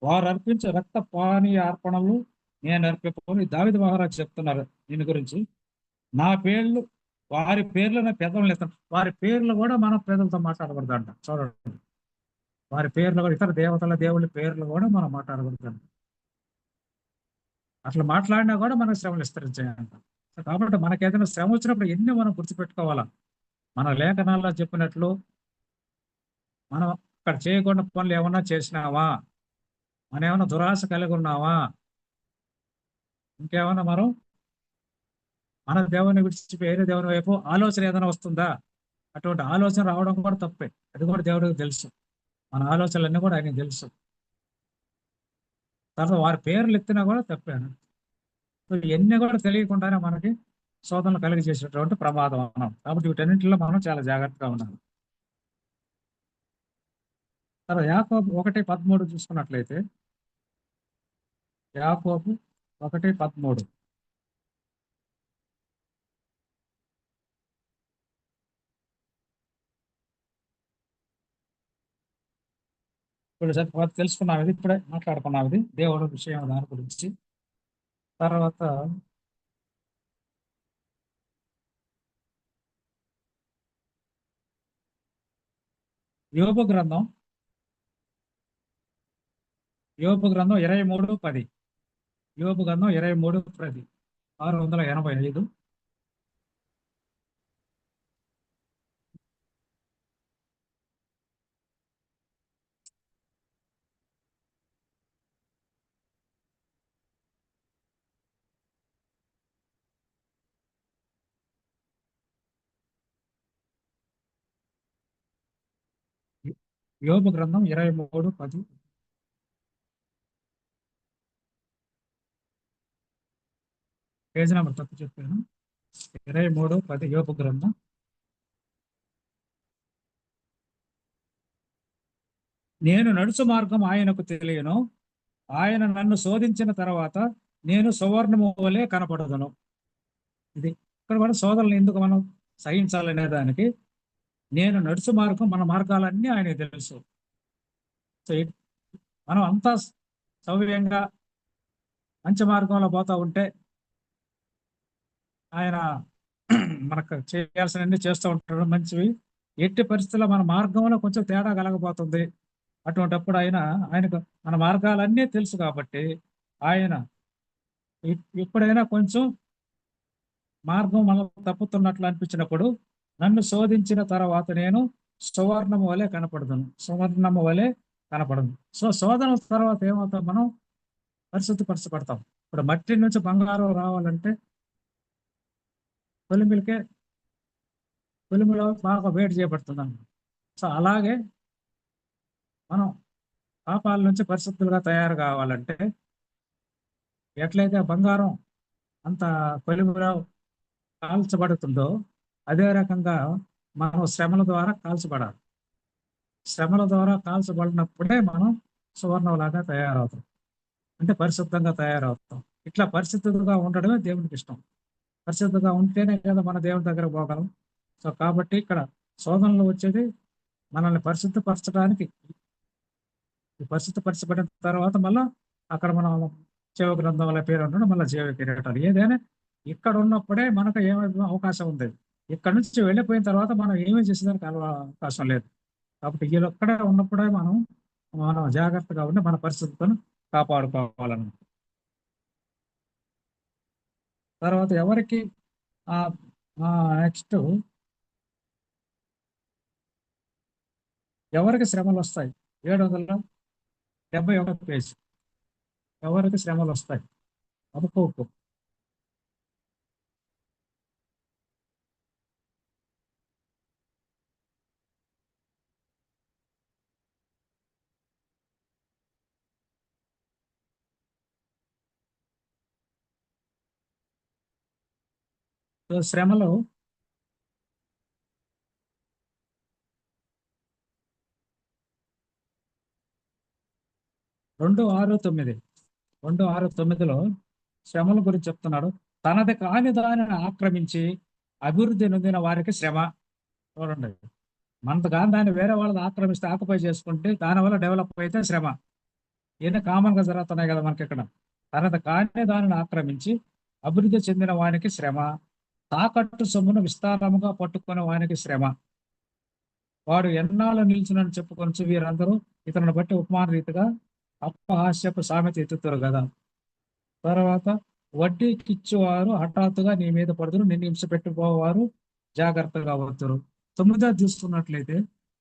వారు అర్పించే రక్త పానీయ అర్పణలు నేను అర్పింపని దావీదు మహారాజు చెప్తున్నారు దీని గురించి. నా పేర్లు వారి పేర్లను పెదవులు ఎత్తాను. వారి పేర్లు కూడా మనం పేదలతో మాట్లాడకూడదు అంట. చూడండి, వారి పేర్లు కూడా ఇతర దేవతల దేవుళ్ళ పేర్లు కూడా మనం మాట్లాడకూడదు అంట. అట్లా మాట్లాడినా కూడా మనకు శ్రమలు విస్తరించాయంట. కాబట్టి మనకి ఏదైనా శ్రమ వచ్చినప్పుడు ఎన్ని మనం గుర్తుపెట్టుకోవాలా. మన లేఖనాల్లో చెప్పినట్లు మనం అక్కడ చేయకుండా పనులు ఏమన్నా చేసినావా, మనం ఏమైనా దురాశ కలిగి ఉన్నావా, ఇంకేమైనా మన దేవుని విడిచి వేరే దేవుని వైపు ఆలోచన ఏదైనా వస్తుందా, అటువంటి ఆలోచన రావడం కూడా తప్పే. అది కూడా దేవుడికి తెలుసు. మన ఆలోచనలన్నీ కూడా ఆయనకి తెలుసు. తర్వాత వారి పేర్లు ఎత్తినా కూడా తప్పేను. సో ఇవన్నీ కూడా తెలియకుండానే మనకి శోధనలు కలిగి చేసేటువంటి ప్రమాదం అన్నాం. కాబట్టి వీటన్నింటిలో మనం చాలా జాగ్రత్తగా ఉండాలి. తర్వాత యాకోబు 1:13 చూసుకున్నట్లయితే, యాకోబు 1:13 ఇప్పుడు తెలుసుకున్నాం. ఇది ఇప్పుడే మాట్లాడుకున్నాం. ఇది దేవుడు విషయం దాని గురించి. తర్వాత యోబు గ్రంథం 23:10. యోబు గ్రంథం 23:10, 685. యోబు గ్రంథం 23:10. పేజీ నెంబర్ తప్పు చెప్పాను. 23:10 యోబు గ్రంథం. నేను నడుచు మార్గం ఆయనకు తెలియను, ఆయన నన్ను శోధించిన తర్వాత నేను సువర్ణము వలె కనపడదును. ఇది ఇక్కడ కూడా శోధనలు ఎందుకు మనం సహించాలనే దానికి నేను నడుచు మార్గం, మన మార్గాలన్నీ ఆయనకు తెలుసు. సో మనం అంతా సౌవ్యంగా మంచి మార్గంలో పోతా ఉంటే ఆయన మనకు చేయాల్సినవన్నీ చేస్తూ ఉంటాడు మంచివి. ఎట్టి పరిస్థితుల్లో మన మార్గంలో కొంచెం తేడా కలగబోతుంది. అటువంటిప్పుడు ఆయనకు మన మార్గాలన్నీ తెలుసు కాబట్టి ఆయన ఎప్పుడైనా కొంచెం మార్గం మనం తప్పుతున్నట్లు అనిపించినప్పుడు నన్ను శోధించిన తర్వాత నేను సువర్ణము వలె కనపడదును. సువర్ణము వలె కనపడదు. సో శోధన తర్వాత ఏమవుతాం, మనం పరిశుద్ధపరచబడతాం. ఇప్పుడు మట్టి నుంచి బంగారం రావాలంటే కొలిమిలో బాగా వేడి చేయబడుతుంది అన్నమాట. సో అలాగే మనం పాపాల నుంచి పరిశుద్ధులుగా తయారు కావాలంటే ఎట్లయితే బంగారం అంత కొలిమిలో కాల్చబడుతుందో అదే రకంగా మనం శ్రమల ద్వారా కాల్చబడాలి. శ్రమల ద్వారా కాల్చబడినప్పుడే మనం సువర్ణంలాగా తయారవుతాం, అంటే పరిశుద్ధంగా తయారవుతాం. ఇట్లా పరిశుద్ధంగా ఉండడమే దేవునికి ఇష్టం. పరిశుద్ధంగా ఉంటేనే కదా మన దేవుని దగ్గర పోగలం. సో కాబట్టి ఇక్కడ శోధనలు వచ్చేది మనల్ని పరిశుద్ధపరచడానికి. ఈ పరిశుద్ధపరచబడిన తర్వాత మళ్ళా అక్కడ మనం జీవ గ్రంథం వల్ల పేరు ఉండడం, మళ్ళీ జీవ కిరీటాలు. ఏదైనా ఇక్కడ ఉన్నప్పుడే మనకు ఏమైనా అవకాశం ఉంది. ఇక్కడ నుంచి వెళ్ళిపోయిన తర్వాత మనం ఏమీ చేసేదానికి అవకాశం లేదు. కాబట్టి వీళ్ళు ఒక్కడే ఉన్నప్పుడే మనం జాగ్రత్తగా ఉండి మన పరిస్థితులను కాపాడుకోవాలన్నమాట. తర్వాత ఎవరికి ఆ నెక్స్ట్ ఎవరికి శ్రమలు వస్తాయి? 771 పేజ్. ఎవరికి శ్రమలు వస్తాయి? అనుకోకు. సో శ్రమలు 2:6-9. 2:6-9లో శ్రమల గురించి చెప్తున్నాడు. తనది కాని దానిని ఆక్రమించి అభివృద్ధి నొందిన వారికి శ్రమ. చూడండి, మనది కాని దాన్ని వేరే వాళ్ళది ఆక్రమిస్తే ఆక్యుపై చేసుకుంటే దానివల్ల డెవలప్ అయితే శ్రమ. ఇవన్నీ కామన్ గా జరుగుతున్నాయి కదా మనకి ఇక్కడ. తనది కాని దానిని ఆక్రమించి అభివృద్ధి చెందిన వానికి శ్రమ. తాకట్టు సొమ్మును విస్తారముగా పట్టుకునే వానికి శ్రమ. వాడు ఎన్నాళ్ళు నిలిచినని చెప్పుకొనొచ్చు వీరందరూ ఇతరులను బట్టి ఉపమాన రీతిగా అపహాస్యపు సామెత ఎత్తుతారు కదా. తర్వాత వడ్డీకిచ్చువారు హఠాత్తుగా నీ మీద పడుతురు, నిన్ను హింస పెట్టుకోవారు జాగ్రత్తగా వద్దురు. 9 చూసుకున్నట్లయితే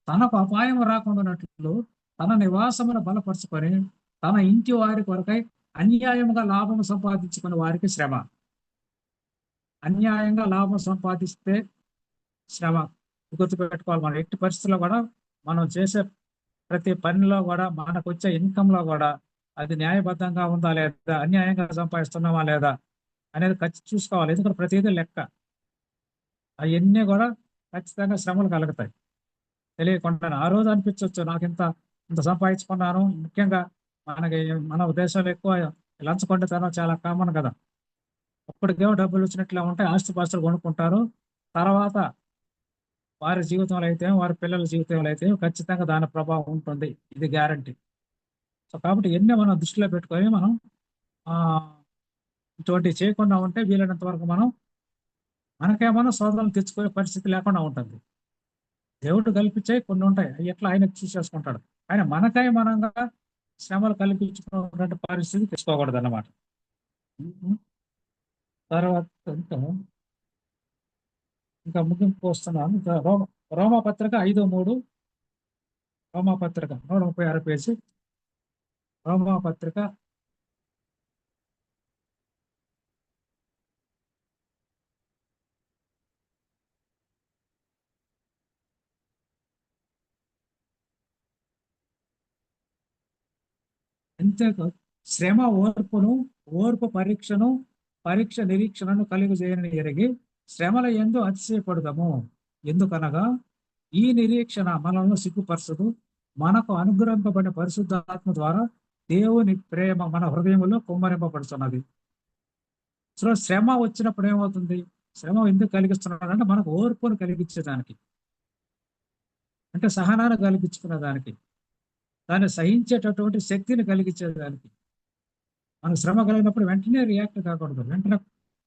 తనకు అపాయం రాకుండానట్లు తన నివాసమును బలపరుచుకొని తన ఇంటి వారి కొరకై అన్యాయముగా లాభం సంపాదించుకునే వారికి శ్రమ. అన్యాయంగా లాభం సంపాదిస్తే శ్రమ. గుర్తుపెట్టుకోవాలి. మనం ఎట్టి పరిస్థితుల్లో కూడా మనం చేసే ప్రతి పనిలో కూడా మనకు వచ్చే ఇన్కమ్ లో కూడా అది న్యాయబద్ధంగా ఉందా లేదా, అన్యాయంగా సంపాదిస్తున్నామా లేదా అనేది చూసుకోవాలి. ఎందుకంటే ప్రతిదీ లెక్క. అవన్నీ కూడా ఖచ్చితంగా శ్రమలు కలుగుతాయి తెలియకుండా. ఆ రోజు అనిపించవచ్చు నాకు ఇంత సంపాదించుకున్నాను. ముఖ్యంగా మన దేశంలో ఎక్కువ లంచగొండితనం చాలా కామన్ కదా. అప్పటికేమో డబ్బులు వచ్చినట్లే ఉంటాయి, ఆస్తిపాస్తులు కొనుక్కుంటారు. తర్వాత వారి జీవితంలో అయితే వారి పిల్లల జీవితంలో అయితే ఖచ్చితంగా దాని ప్రభావం ఉంటుంది, ఇది గ్యారంటీ. సో కాబట్టి ఎన్ని మనం దృష్టిలో పెట్టుకొని మనం ఆ ఇటువంటి చేయకుండా ఉంటే వీలైనంత వరకు మనకేమన్నా సోదరులు తెచ్చుకునే పరిస్థితి లేకుండా ఉంటుంది. దేవుడు కల్పించే కొన్ని ఉంటాయి, అవి ఎట్లా ఆయన చూసేసుకుంటాడు. ఆయన మనకై మనంగా శ్రమలు కల్పించుకున్నటువంటి పరిస్థితి తెచ్చుకోకూడదు అన్నమాట. తర్వాత ఇంకా ముగింపు వస్తున్నాను. రోమపత్రిక 5:3. రోమపత్రిక 136 పేజీ. రోమపత్రిక అంతేకాదు, శ్రమ ఓర్పు పరీక్షను, పరీక్ష నిరీక్షణను కలుగజేయని ఎరిగి శ్రమల యందు అతిశయపడదాము. ఎందుకనగా ఈ నిరీక్షణ మనల్ని సిగ్గుపరచదు, మనకు అనుగ్రహింపబడిన పరిశుద్ధాత్మ ద్వారా దేవుని ప్రేమ మన హృదయంలో కుమ్మరింపబడుతున్నది. సో శ్రమ వచ్చినప్పుడు ఏమవుతుంది? శ్రమ ఎందుకు కలిగిస్తున్నాడు అంటే మనకు ఓర్పును కలిగించేదానికి, అంటే సహనాన్ని కలిగించుకునే దానికి, దాన్ని సహించేటటువంటి శక్తిని కలిగించేదానికి. మనకు శ్రమ కలిగినప్పుడు వెంటనే రియాక్ట్ కాకూడదు. వెంటనే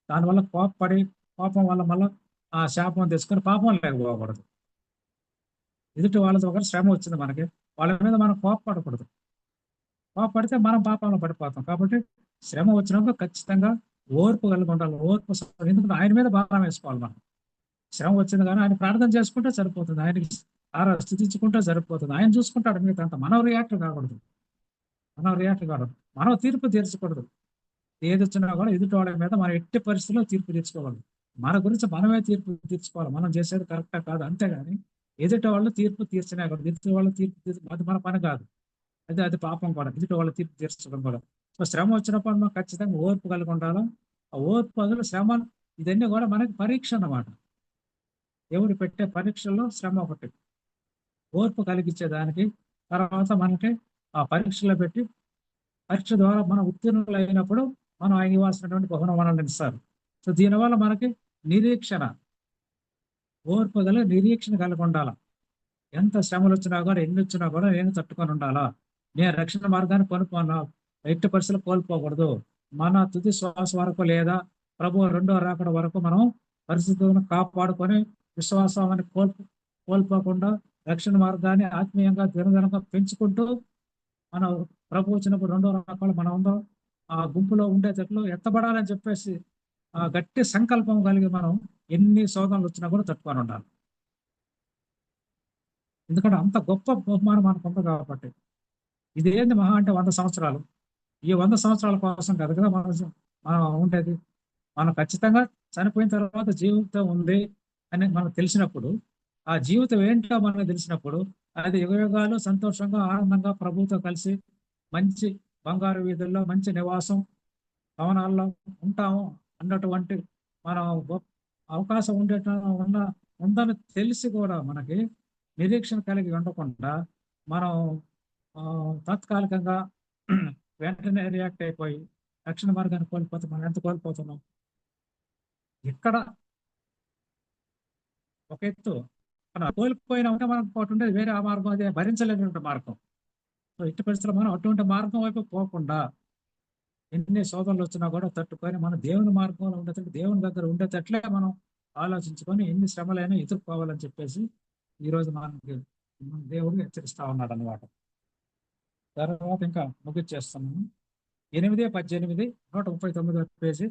దానివల్ల కోపం వల్ల మళ్ళీ ఆ శాపం తెచ్చుకొని పాపం లేకపోకూడదు. ఎదుటి వాళ్ళతో ఒకరు శ్రమ వచ్చింది మనకి, వాళ్ళ మీద మనం కోపపడకూడదు. కోపడితే మనం పాపంలో పడిపోతాం. కాబట్టి శ్రమ వచ్చినప్పుడు ఖచ్చితంగా ఓర్పు కలిగి ఉండాలి. ఎందుకంటే ఆయన మీద భారం వేసుకోవాలి మనం. శ్రమ వచ్చింది కానీ ఆయన ప్రార్థన చేసుకుంటే సరిపోతుంది, ఆయనకి స్థుతించుకుంటే సరిపోతుంది, ఆయన చూసుకుంటాడు మిగతా అంతా. మనం రియాక్ట్ కాకూడదు. మనం తీర్పు తీర్చకూడదు. ఏది వచ్చినా కూడా ఎదుటి వాళ్ళ మీద మనం ఎట్టి పరిస్థితుల్లో తీర్పు తీర్చుకోవాలి. మన గురించి మనమే తీర్పు తీర్చుకోవాలి, మనం చేసేది కరెక్టా కాదు. అంతేగాని ఎదుటి వాళ్ళు తీర్పు తీర్చినా కూడా ఎదుటి వాళ్ళు అది మన పని కాదు. అది పాపం కూడా, ఎదుటి వాళ్ళ తీర్పు తీర్చడం కూడా. సో శ్రమ వచ్చినప్పుడు మనం ఖచ్చితంగా ఓర్పు కలిగి ఉండాలి. ఆ ఓర్పు అసలు శ్రమ ఇదన్నీ కూడా మనకి పరీక్ష అన్నమాట. దేవుడు పెట్టే పరీక్షల్లో శ్రమ ఒకటి, ఓర్పు కలిగించేదానికి. తర్వాత మనకి ఆ పరీక్షలో పెట్టి పరీక్ష ద్వారా మనం ఉత్తీర్ణులు అయినప్పుడు మనం ఆయన ఇవ్వాల్సినటువంటి బహుమానాలను ఇస్తారు. సో దీనివల్ల మనకి నిరీక్షణ, ఓర్పు గల నిరీక్షణ కలిగి ఉండాలా. ఎంత శ్రమలు వచ్చినా కూడా, ఎన్ని వచ్చినా కూడా నేను తట్టుకొని ఉండాలా. నేను రక్షణ మార్గాన్ని కొనుక్కున్నా, ఎట్టి పరిస్థితులు కోల్పోకూడదు. మన తుది శ్వాస వరకు లేదా ప్రభు రెండో రాకడ వరకు మనం పరిస్థితులను కాపాడుకొని విశ్వాసాన్ని కోల్పోకుండా రక్షణ మార్గాన్ని ఆత్మీయంగా దినదినంగా పెంచుకుంటూ మనం ప్రభు వచ్చినప్పుడు రెండో రకాలు మనం ఉందో ఆ గుంపులో ఉండేటట్లు ఎత్తబడాలని చెప్పేసి ఆ గట్టి సంకల్పం కలిగి మనం ఎన్ని శోధనలు వచ్చినా కూడా తట్టుకొని ఉండాలి. ఎందుకంటే అంత గొప్ప బహుమానం మనకు ఉంది కాబట్టి. ఇదేంది మహా అంటే 100 సంవత్సరాలు. ఈ 100 సంవత్సరాల కోసం కదా కదా మనం ఉండేది. మనం ఖచ్చితంగా చనిపోయిన తర్వాత జీవితం ఉంది అని మనకు తెలిసినప్పుడు, ఆ జీవితం ఏంటో మనకు తెలిసినప్పుడు, అది యుగయుగాలు సంతోషంగా ఆనందంగా ప్రభువుతో కలిసి మంచి బంగారు వీధుల్లో మంచి నివాసం భవనాల్లో ఉంటాము అన్నటువంటి మనం అవకాశం ఉండేట ఉన్న ఉందని తెలిసి కూడా మనకి నిరీక్షణ కలిగి ఉండకుండా మనం తాత్కాలికంగా వెంటనే రియాక్ట్ అయిపోయి రక్షణ మార్గాన్ని కోల్పోతే మనం ఎంత కోల్పోతున్నాం. ఇక్కడ ఒక ఎత్తు మనం కోల్పోయిన ఉంటే మనకు ఒకటి ఉండేది వేరే ఆ మార్గం, అదే భరించలేనటువంటి మార్గం. సో ఇట్టి పరిస్థితుల్లో మనం అటువంటి మార్గం వైపు పోకుండా ఎన్ని శోధనలు వచ్చినా కూడా తట్టుకొని మన దేవుని మార్గంలో ఉండేటట్టు దేవుని దగ్గర ఉండేటట్లే మనం ఆలోచించుకొని ఎన్ని శ్రమలైనా ఎదుర్కోవాలని చెప్పేసి ఈరోజు మనకి మన దేవుడు హెచ్చరిస్తా ఉన్నాడు అన్నమాట. తర్వాత ఇంకా ముగిచ్చేస్తున్నాను. 8:18 139 పేజీ,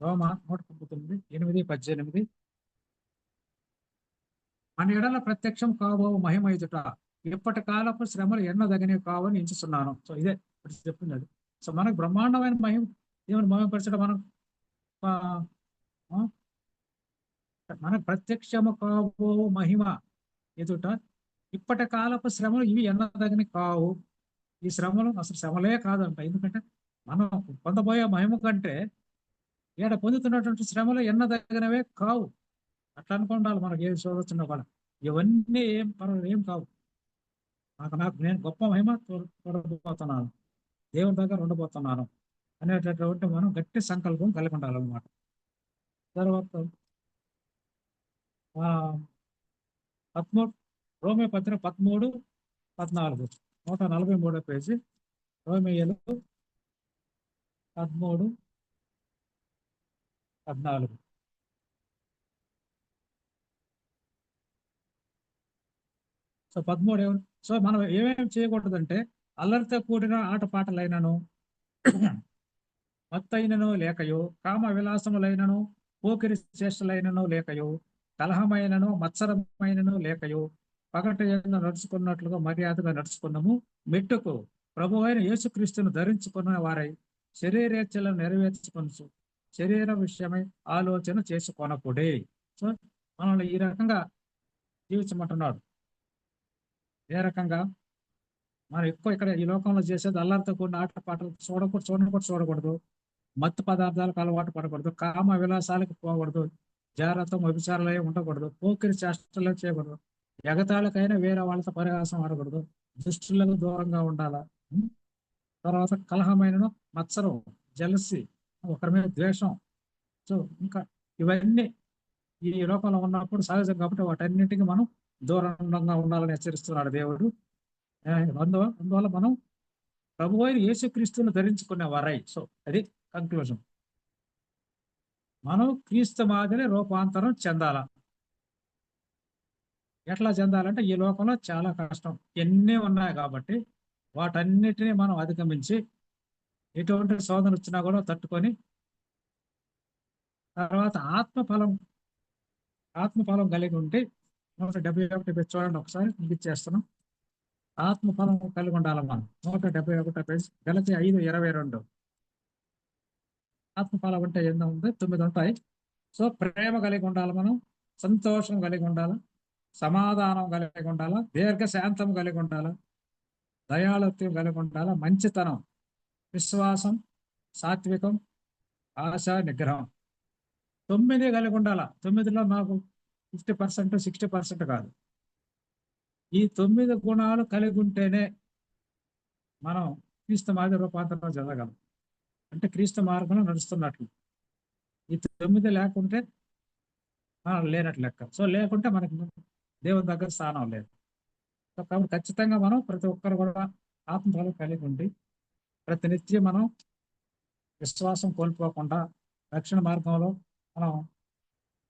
రోమ 139 8:18. మన ఎడల ప్రత్యక్షం కాబో మహిమ ఎదుట ఇప్పటి కాలపు శ్రమలు ఎన్నదగినవి కావని ఎంచుతున్నాను. సో ఇదే ఇప్పుడు చెప్పింది అది. సో మనకు బ్రహ్మాండమైన మహిమ దేవుని మహిమపరచడం మనం ఆ, ఆ, మనకు ప్రత్యక్షము కాబో మహిమ ఎదుట ఇప్పటి కాలపు శ్రమలు ఇవి ఎన్నదగినవి కావు. ఈ శ్రమలు అసలు శ్రమలే కాదంట. ఎందుకంటే మనం పొందబోయే మహిమ కంటే ఈడ పొందుతున్నటువంటి శ్రమలు ఎన్నదగినవే కావు. అట్లా అనుకుంటారు మనకి ఏం చూడొచ్చున్నా కూడా. ఇవన్నీ ఏం పర్వాలేదు, ఏం కావు. నాకు నేను గొప్ప మహిమ చూడబోతున్నాను, దేవుని దగ్గర ఉండబోతున్నాను అనేటటువంటి మనం గట్టి సంకల్పం కలిగి ఉండాలన్నమాట. తర్వాత ఆ 13 రోమే పత్రిక 13:14 143 పేజీ, రోమియోలు 13:14. సో 13 సో మనం ఏమేమి చేయకూడదంటే అల్లరితో కూడిన ఆటపాటలైనను మత్తైనను లేకయో, కామ విలాసములైనను పోకిరి చేష్టలైనను లేకయో, కలహమైనను మత్సరమైనను లేకయో, పగట యందు నడుచుకున్నట్లుగా మర్యాదగా నడుచుకున్నాము. మెట్టుకు ప్రభు అయిన యేసుక్రీస్తును ధరించుకున్న వారై శరీరేచ్ఛలను నెరవేర్చుకొనచ్చు శరీర విషయమై ఆలోచన చేసుకొనకుడే. సో మనల్ని ఈ రకంగా జీవించమంటున్నాడు. ఏ రకంగా మనం ఎక్కువ ఇక్కడ ఈ లోకంలో చేసేది అల్లరితో కూడిన ఆట పాటలు చూడకూడదు. మత్తు పదార్థాలకు అలవాటు పడకూడదు, కామ విలాసాలకు పోకూడదు, జాగ్రత్త వ్యభిచారాలు ఉండకూడదు, పోకిరి చేష్టలు చేయకూడదు, ఎగతాళికైనా వేరే వాళ్ళతో పరిహాసం ఆడకూడదు, దుష్టులకు దూరంగా ఉండాలా. తర్వాత కలహమైన మత్సరం, జలసి, ఒకరి మీద ద్వేషం. సో ఇంకా ఇవన్నీ ఈ లోకంలో ఉన్నప్పుడు సహజం కాబట్టి వాటన్నిటికీ మనం దూరంగా ఉండాలని హెచ్చరిస్తున్నాడు దేవుడు. అందువల్ల మనం ప్రభు అయిన యేసుక్రీస్తుని ధరించుకునే వారై. సో అది కంక్లూజన్. మనం క్రీస్తు మాదిరి రూపాంతరం చెందాల. ఎట్లా చెందాలంటే ఈ లోకంలో చాలా కష్టం ఎన్ని ఉన్నాయి కాబట్టి వాటన్నిటినీ మనం అధిగమించి ఎటువంటి శోధన వచ్చినా కూడా తట్టుకొని తర్వాత ఆత్మఫలం కలిగి ఉంటే 171 చూడండి ఒకసారి ముగిచ్చేస్తున్నాం. ఆత్మఫలం కలిగి ఉండాలి మనం. 171 గలతీ 5:22. ఆత్మఫలం అంటే ఎన్నో ఉంది, 9 ఉంటాయి. సో ప్రేమ కలిగి ఉండాలి మనం, సంతోషం కలిగి ఉండాలి, సమాధానం కలిగి ఉండాలి, దీర్ఘశాంతం కలిగి ఉండాలి, దయాళుత్వం కలిగి ఉండాలి, మంచితనం, విశ్వాసం, సాత్వికం, ఆశ, నిగ్రహం. 9 కలిగి ఉండాల. 9లో నాకు 50% 60% కాదు. ఈ 9 గుణాలు కలిగి ఉంటేనే మనం క్రీస్తు మాదిరి రూపాంతరం జరగలం. అంటే క్రీస్తు మార్గంలో నడుస్తున్నట్లు. ఈ 9 లేకుంటే లేనట్లు లెక్క. సో లేకుంటే మనకి దేవుని దగ్గర స్థానం లేదు. సో కాబట్టి ఖచ్చితంగా మనం ప్రతి ఒక్కరు కూడా ఆత్మఫలం కలిగి ఉండి ప్రతినిత్యం మనం విశ్వాసం కోల్పోకుండా రక్షణ మార్గంలో మనం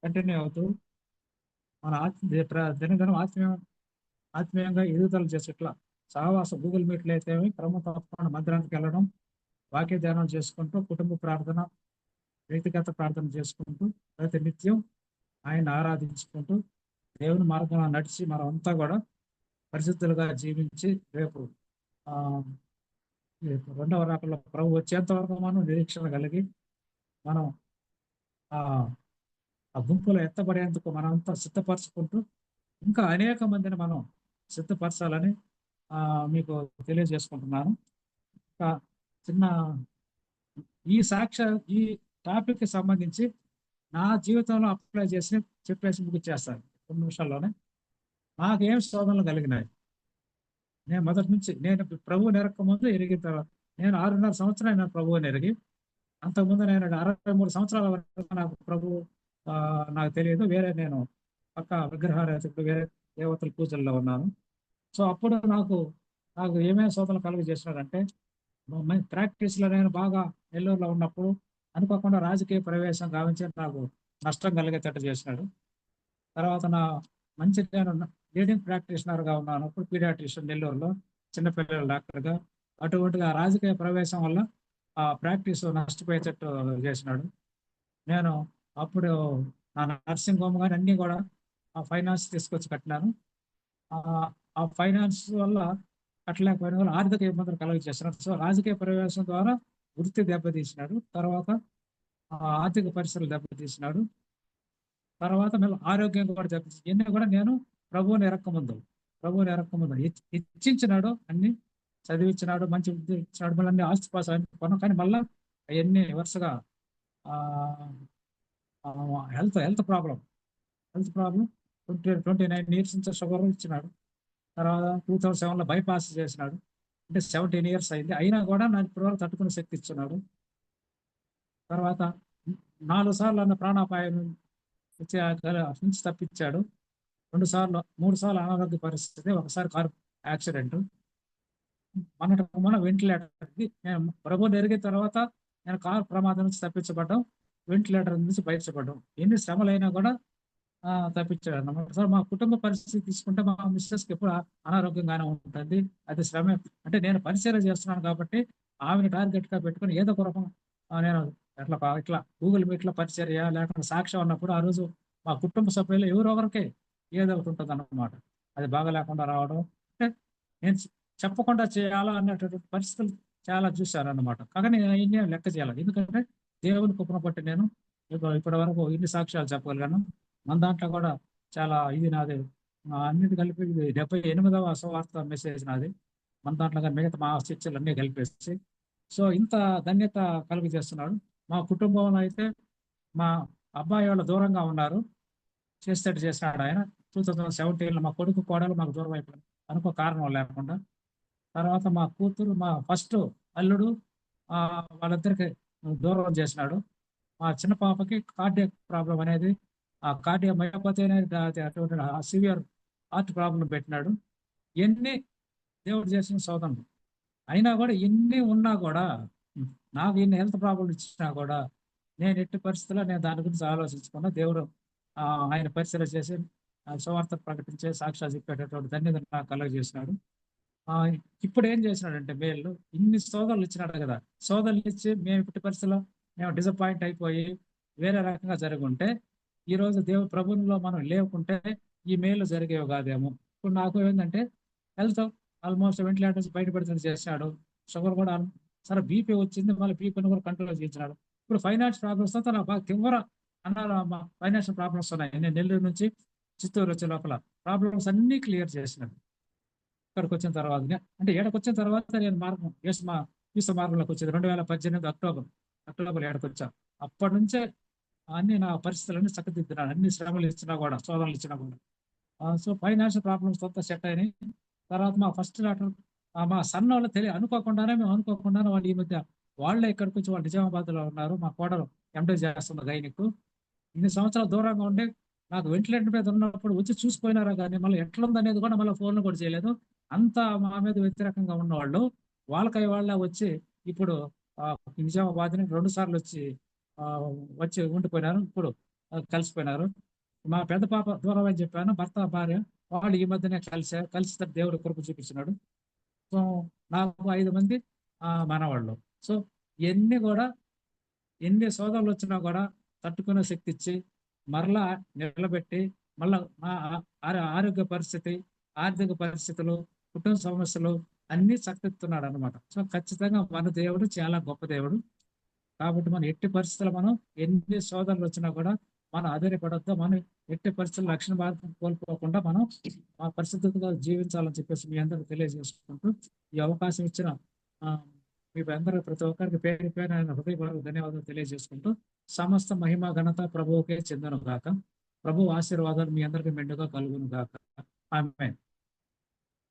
కంటిన్యూ అవుతూ మన దినదినం ఆత్మీయ ఆత్మీయంగా ఎదుగుదల చేసేట్లా సహవాసం గూగుల్ మీట్లు అయితే క్రమం తప్పకుండా మందిరానికి వెళ్ళడం, వాక్య ధ్యానం చేసుకుంటూ, కుటుంబ ప్రార్థన, వ్యక్తిగత ప్రార్థన చేసుకుంటూ, ప్రతి నిత్యం ఆయన ఆరాధించుకుంటూ, దేవుని మార్గంలో నడిచి మనం అంతా కూడా పరిశుద్ధులుగా జీవించి రేపు ఆ రేపు రెండవ రాకల్లో ప్రభు వచ్చేంత వరకు మనం నిరీక్షణ కలిగి మనం ఆ ఆ గుంపులో ఎత్తబడేందుకు మనంతా సిద్ధపరచుకుంటూ ఇంకా అనేక మందిని మనం సిద్ధపరచాలని మీకు తెలియజేసుకుంటున్నాను. ఇంకా చిన్న ఈ సాక్ష్య ఈ టాపిక్ కి సంబంధించి నా జీవితంలో అప్లై చేసి చెప్పేసి ముగిచ్చేస్తాను 2 నిమిషాల్లోనే. నాకేం శోధనలు కలిగినాయి, నేను మొదటి నుంచి నేను ప్రభువు నెరక్క ముందు ఎరిగిన తర్వాత నేను 6.5 సంవత్సరాలు నేను ప్రభువుని ఎరిగి, అంతకుముందు నేను 63 సంవత్సరాల వరకు నాకు ప్రభు నాకు తెలియదు. వేరే నేను పక్క విగ్రహారాధకుడు, వేరే దేవతల పూజల్లో ఉన్నాను. సో అప్పుడు నాకు నాకు ఏమేమి శోధనలు కలుగ చేసినాడంటే, ప్రాక్టీస్లో నేను బాగా నెల్లూరులో ఉన్నప్పుడు అనుకోకుండా రాజకీయ ప్రవేశం గావించి నాకు నష్టం కలిగేటట్టు చేసినాడు. తర్వాత నా మంచి నేను లీడింగ్ ప్రాక్టీషనర్గా ఉన్నాను అప్పుడు, పీడియాట్రిషియన్ నెల్లూరులో, చిన్నపిల్లల డాక్టర్గా. అటువంటిగా రాజకీయ ప్రవేశం వల్ల ఆ ప్రాక్టీస్ నష్టపోయేటట్టు చేసినాడు. నేను అప్పుడు నా నర్సింగ్ హోమ్ కానీ అన్నీ కూడా ఆ ఫైనాన్స్ తీసుకొచ్చి కట్టినాను. ఆ ఫైనాన్స్ వల్ల కట్టలేకపోయిన వల్ల ఆర్థిక ఇబ్బందులు కలుగ చేస్తున్నాడు. సో రాజకీయ ప్రవేశం ద్వారా వృత్తి దెబ్బతీసినాడు. తర్వాత ఆర్థిక పరిస్థితులు దెబ్బతీసినాడు. తర్వాత మళ్ళీ ఆరోగ్యం కూడా దెబ్బతీసి, ఇవన్నీ కూడా నేను ప్రభువుని ఎరక్కముందు హెచ్చించినాడు, అన్ని చదివించినాడు, మంచి బుద్ధి ఇచ్చినాడు, మళ్ళీ అన్ని ఆస్తిపాస్ కొన్నాం. కానీ మళ్ళీ అవన్నీ వరుసగా హెల్త్ ప్రాబ్లం 29 ఇయర్స్ నుంచి షుగర్ ఇచ్చినాడు. తర్వాత 2007లో బైపాస్ చేసినాడు. అంటే 17 ఇయర్స్ అయింది. అయినా కూడా నాకు ఇప్పుడు తట్టుకునే శక్తి ఇచ్చినాడు. తర్వాత 4 సార్లు అన్న ప్రాణాపాయం నుంచి తప్పించాడు. 3 సార్లు అనారోగ్య పరిస్థితి, ఒకసారి కారు యాక్సిడెంట్. మన వెంటిలేటర్, నేను ప్రభువుని ఎరిగిన తర్వాత నేను కారు ప్రమాదం నుంచి తప్పించబడ్డాం, వెంటిలేటర్ నుంచి బయటపడ్డాం. ఎన్ని శ్రమలైనా కూడా తప్పించాడు అన్నమాట. సార్ మా కుటుంబ పరిస్థితి తీసుకుంటే మా మిస్సెస్కి ఎప్పుడు అనారోగ్యంగానే ఉంటుంది. అది శ్రమ. అంటే నేను పరిచయం చేస్తున్నాను కాబట్టి ఆమెను టార్గెట్గా పెట్టుకుని ఏదో ఒక రకం నేను ఇట్లా గూగుల్ మీట్లో పరిచర్య లేకుండా సాక్ష్యం ఉన్నప్పుడు ఆ రోజు మా కుటుంబ సభ్యులు ఎవరో ఒకరికి ఏదో ఒకటి ఉంటుంది అన్నమాట. అది బాగా లేకుండా రావడం, అంటే నేను చెప్పకుండా చేయాలా అన్నటువంటి పరిస్థితులు చాలా చూశాను అన్నమాట. కానీ నేను అవన్నీ లెక్క చేయాలి, ఎందుకంటే దేవుని కృపను బట్టి నేను ఇప్పటి వరకు ఇన్ని సాక్ష్యాలు చెప్పగలిగాను. మన దాంట్లో కూడా చాలా ఇది నాది, అన్నిటి కలిపి ఇది 78వ సువార్త మెసేజ్ నాది మన దాంట్లో. కానీ మిగతా మా చర్చలు అన్నీ కలిపేసి సో ఇంత ధన్యత కలుగ చేస్తున్నాడు. మా కుటుంబంలో అయితే మా అబ్బాయి వాళ్ళు దూరంగా ఉన్నారు, చేసేటట్టు చేసినాడు ఆయన. 2017లో మా కొడుకు కోడలు మాకు దూరం అయిపోయింది అనుకో కారణం లేకుండా. తర్వాత మా కూతురు, మా ఫస్ట్ అల్లుడు, వాళ్ళిద్దరికి దూరం చేసినాడు. మా చిన్న పాపకి కార్డియాక్ ప్రాబ్లం అనేది, ఆ కార్డియాక్ మయోపతి అనేది అటువంటి సివియర్ హార్ట్ ప్రాబ్లం పెట్టినాడు. ఎన్ని దేవుడు చేసిన శోధనలు అయినా కూడా, ఎన్ని ఉన్నా కూడా, నాకు ఎన్ని హెల్త్ ప్రాబ్లం ఇచ్చినా కూడా నేను ఎట్టి పరిస్థితుల్లో నేను దాని గురించి ఆలోచించుకున్నా. దేవుడు ఆయన పరిశీలన చేసి సువార్త ప్రకటించే సాక్ష్యాలు చెప్పేటటువంటి ధన్యత నాకు కలుగజేసినాడు. ఇప్పుడు ఏం చేసినాడంటే మేలు ఇన్ని సోదరులు ఇచ్చినాడు కదా, సోదరులు ఇచ్చి మేము ఇప్పటి పరిస్థితుల్లో మేము డిసప్పాయింట్ అయిపోయి వేరే రకంగా జరుగుంటే, ఈరోజు దేవుడు ప్రభుత్వంలో మనం లేకుంటే ఈ మేలు జరిగేవి కాదేమో. ఇప్పుడు నాకు ఏంటంటే హెల్త్ ఆల్మోస్ట్ వెంటిలేటర్స్ బయటపడుతుంది చేసినాడు. షుగర్ కూడా సరే బీపీ వచ్చింది, మళ్ళీ బీపీని కూడా కంట్రోల్ చేయించినాడు. ఇప్పుడు ఫైనాన్స్ ప్రాబ్లమ్స్ తో నాకు బాగా తీవ్ర ఫైనాన్షియల్ ప్రాబ్లమ్స్ ఉన్నాయి. నేను నెల్లూరు నుంచి చిత్తూరు వచ్చే లోపల ప్రాబ్లమ్స్ అన్ని క్లియర్ చేసినాడు. ఇక్కడికి వచ్చిన తర్వాత అంటే ఏడకి వచ్చిన తర్వాత నేను మార్గం ఈస మార్గంలోకి వచ్చేది 2018 అక్టోబర్ ఏడకి వచ్చా. అప్పటి నుంచే అన్ని నా పరిస్థితులన్నీ చక్కదిద్దినాడు. అన్ని శ్రమలు ఇచ్చినా కూడా, సోదరులు ఇచ్చినా కూడా. సో ఫైనాన్షియల్ ప్రాబ్లమ్స్ అంతా సెట్ అయినాయి. తర్వాత మా ఫస్ట్ డాక్టర్ మా సన్న వాళ్ళు అనుకోకుండానే వాళ్ళు ఈ మధ్య వాళ్ళే ఇక్కడికి వచ్చి వాళ్ళు నిజామాబాద్లో ఉన్నారు. మా కోడలు ఎండే చేస్తున్న గైనిక్. ఇన్ని సంవత్సరాలు దూరంగా ఉండి నాకు వెంటిలేటర్ మీద ఉన్నప్పుడు వచ్చి చూసిపోయినారా, కానీ మళ్ళీ ఎట్లుంది అనేది కూడా మళ్ళీ ఫోన్లు కూడా చేయలేదు. అంతా మా మీద వ్యతిరేకంగా ఉన్నవాళ్ళు వాళ్ళ వచ్చి ఇప్పుడు నిజామాబాద్ని 2 సార్లు వచ్చి ఉండిపోయినారు. ఇప్పుడు కలిసిపోయినారు. మా పెద్ద పాప దూరం అని చెప్పాను, భర్త భార్య వాళ్ళు ఈ మధ్యనే కలిసి దేవుడు కృప చూపించినాడు. సో నాకు 5 మంది మనవాళ్ళు. సో ఇవన్నీ కూడా ఎన్ని సోదరులు వచ్చినా కూడా తట్టుకునే శక్తి ఇచ్చి మరలా నిలబెట్టి మళ్ళా మా ఆరోగ్య పరిస్థితి, ఆర్థిక పరిస్థితులు, కుటుంబ సమస్యలు అన్ని చక్కదిస్తున్నాడు అనమాట. సో ఖచ్చితంగా మన దేవుడు చాలా గొప్ప దేవుడు. కాబట్టి మనం ఎట్టి పరిస్థితుల్లో మనం ఎన్ని సోదరులు వచ్చినా కూడా మనం ఆధారపడద్దు. మనం ఎట్టి పరిస్థితుల్లో రక్షణ భారతం కోల్పోకుండా మనం ఆ పరిస్థితుల్లో జీవించాలని చెప్పేసి మీ అందరికీ తెలియజేసుకుంటూ ఈ అవకాశం ఇచ్చిన ఆ, మీ అందరూ ప్రతి ఒక్కరికి పేరు పేరు ఆయన హృదయపూర్వక ధన్యవాదాలు తెలియజేసుకుంటూ సమస్త మహిమ ఘనత ప్రభువుకే చెందును గాక. ప్రభు ఆశీర్వాదాలు మీ అందరికీ మెండుగా కలుగును గాక. ఆమేన్.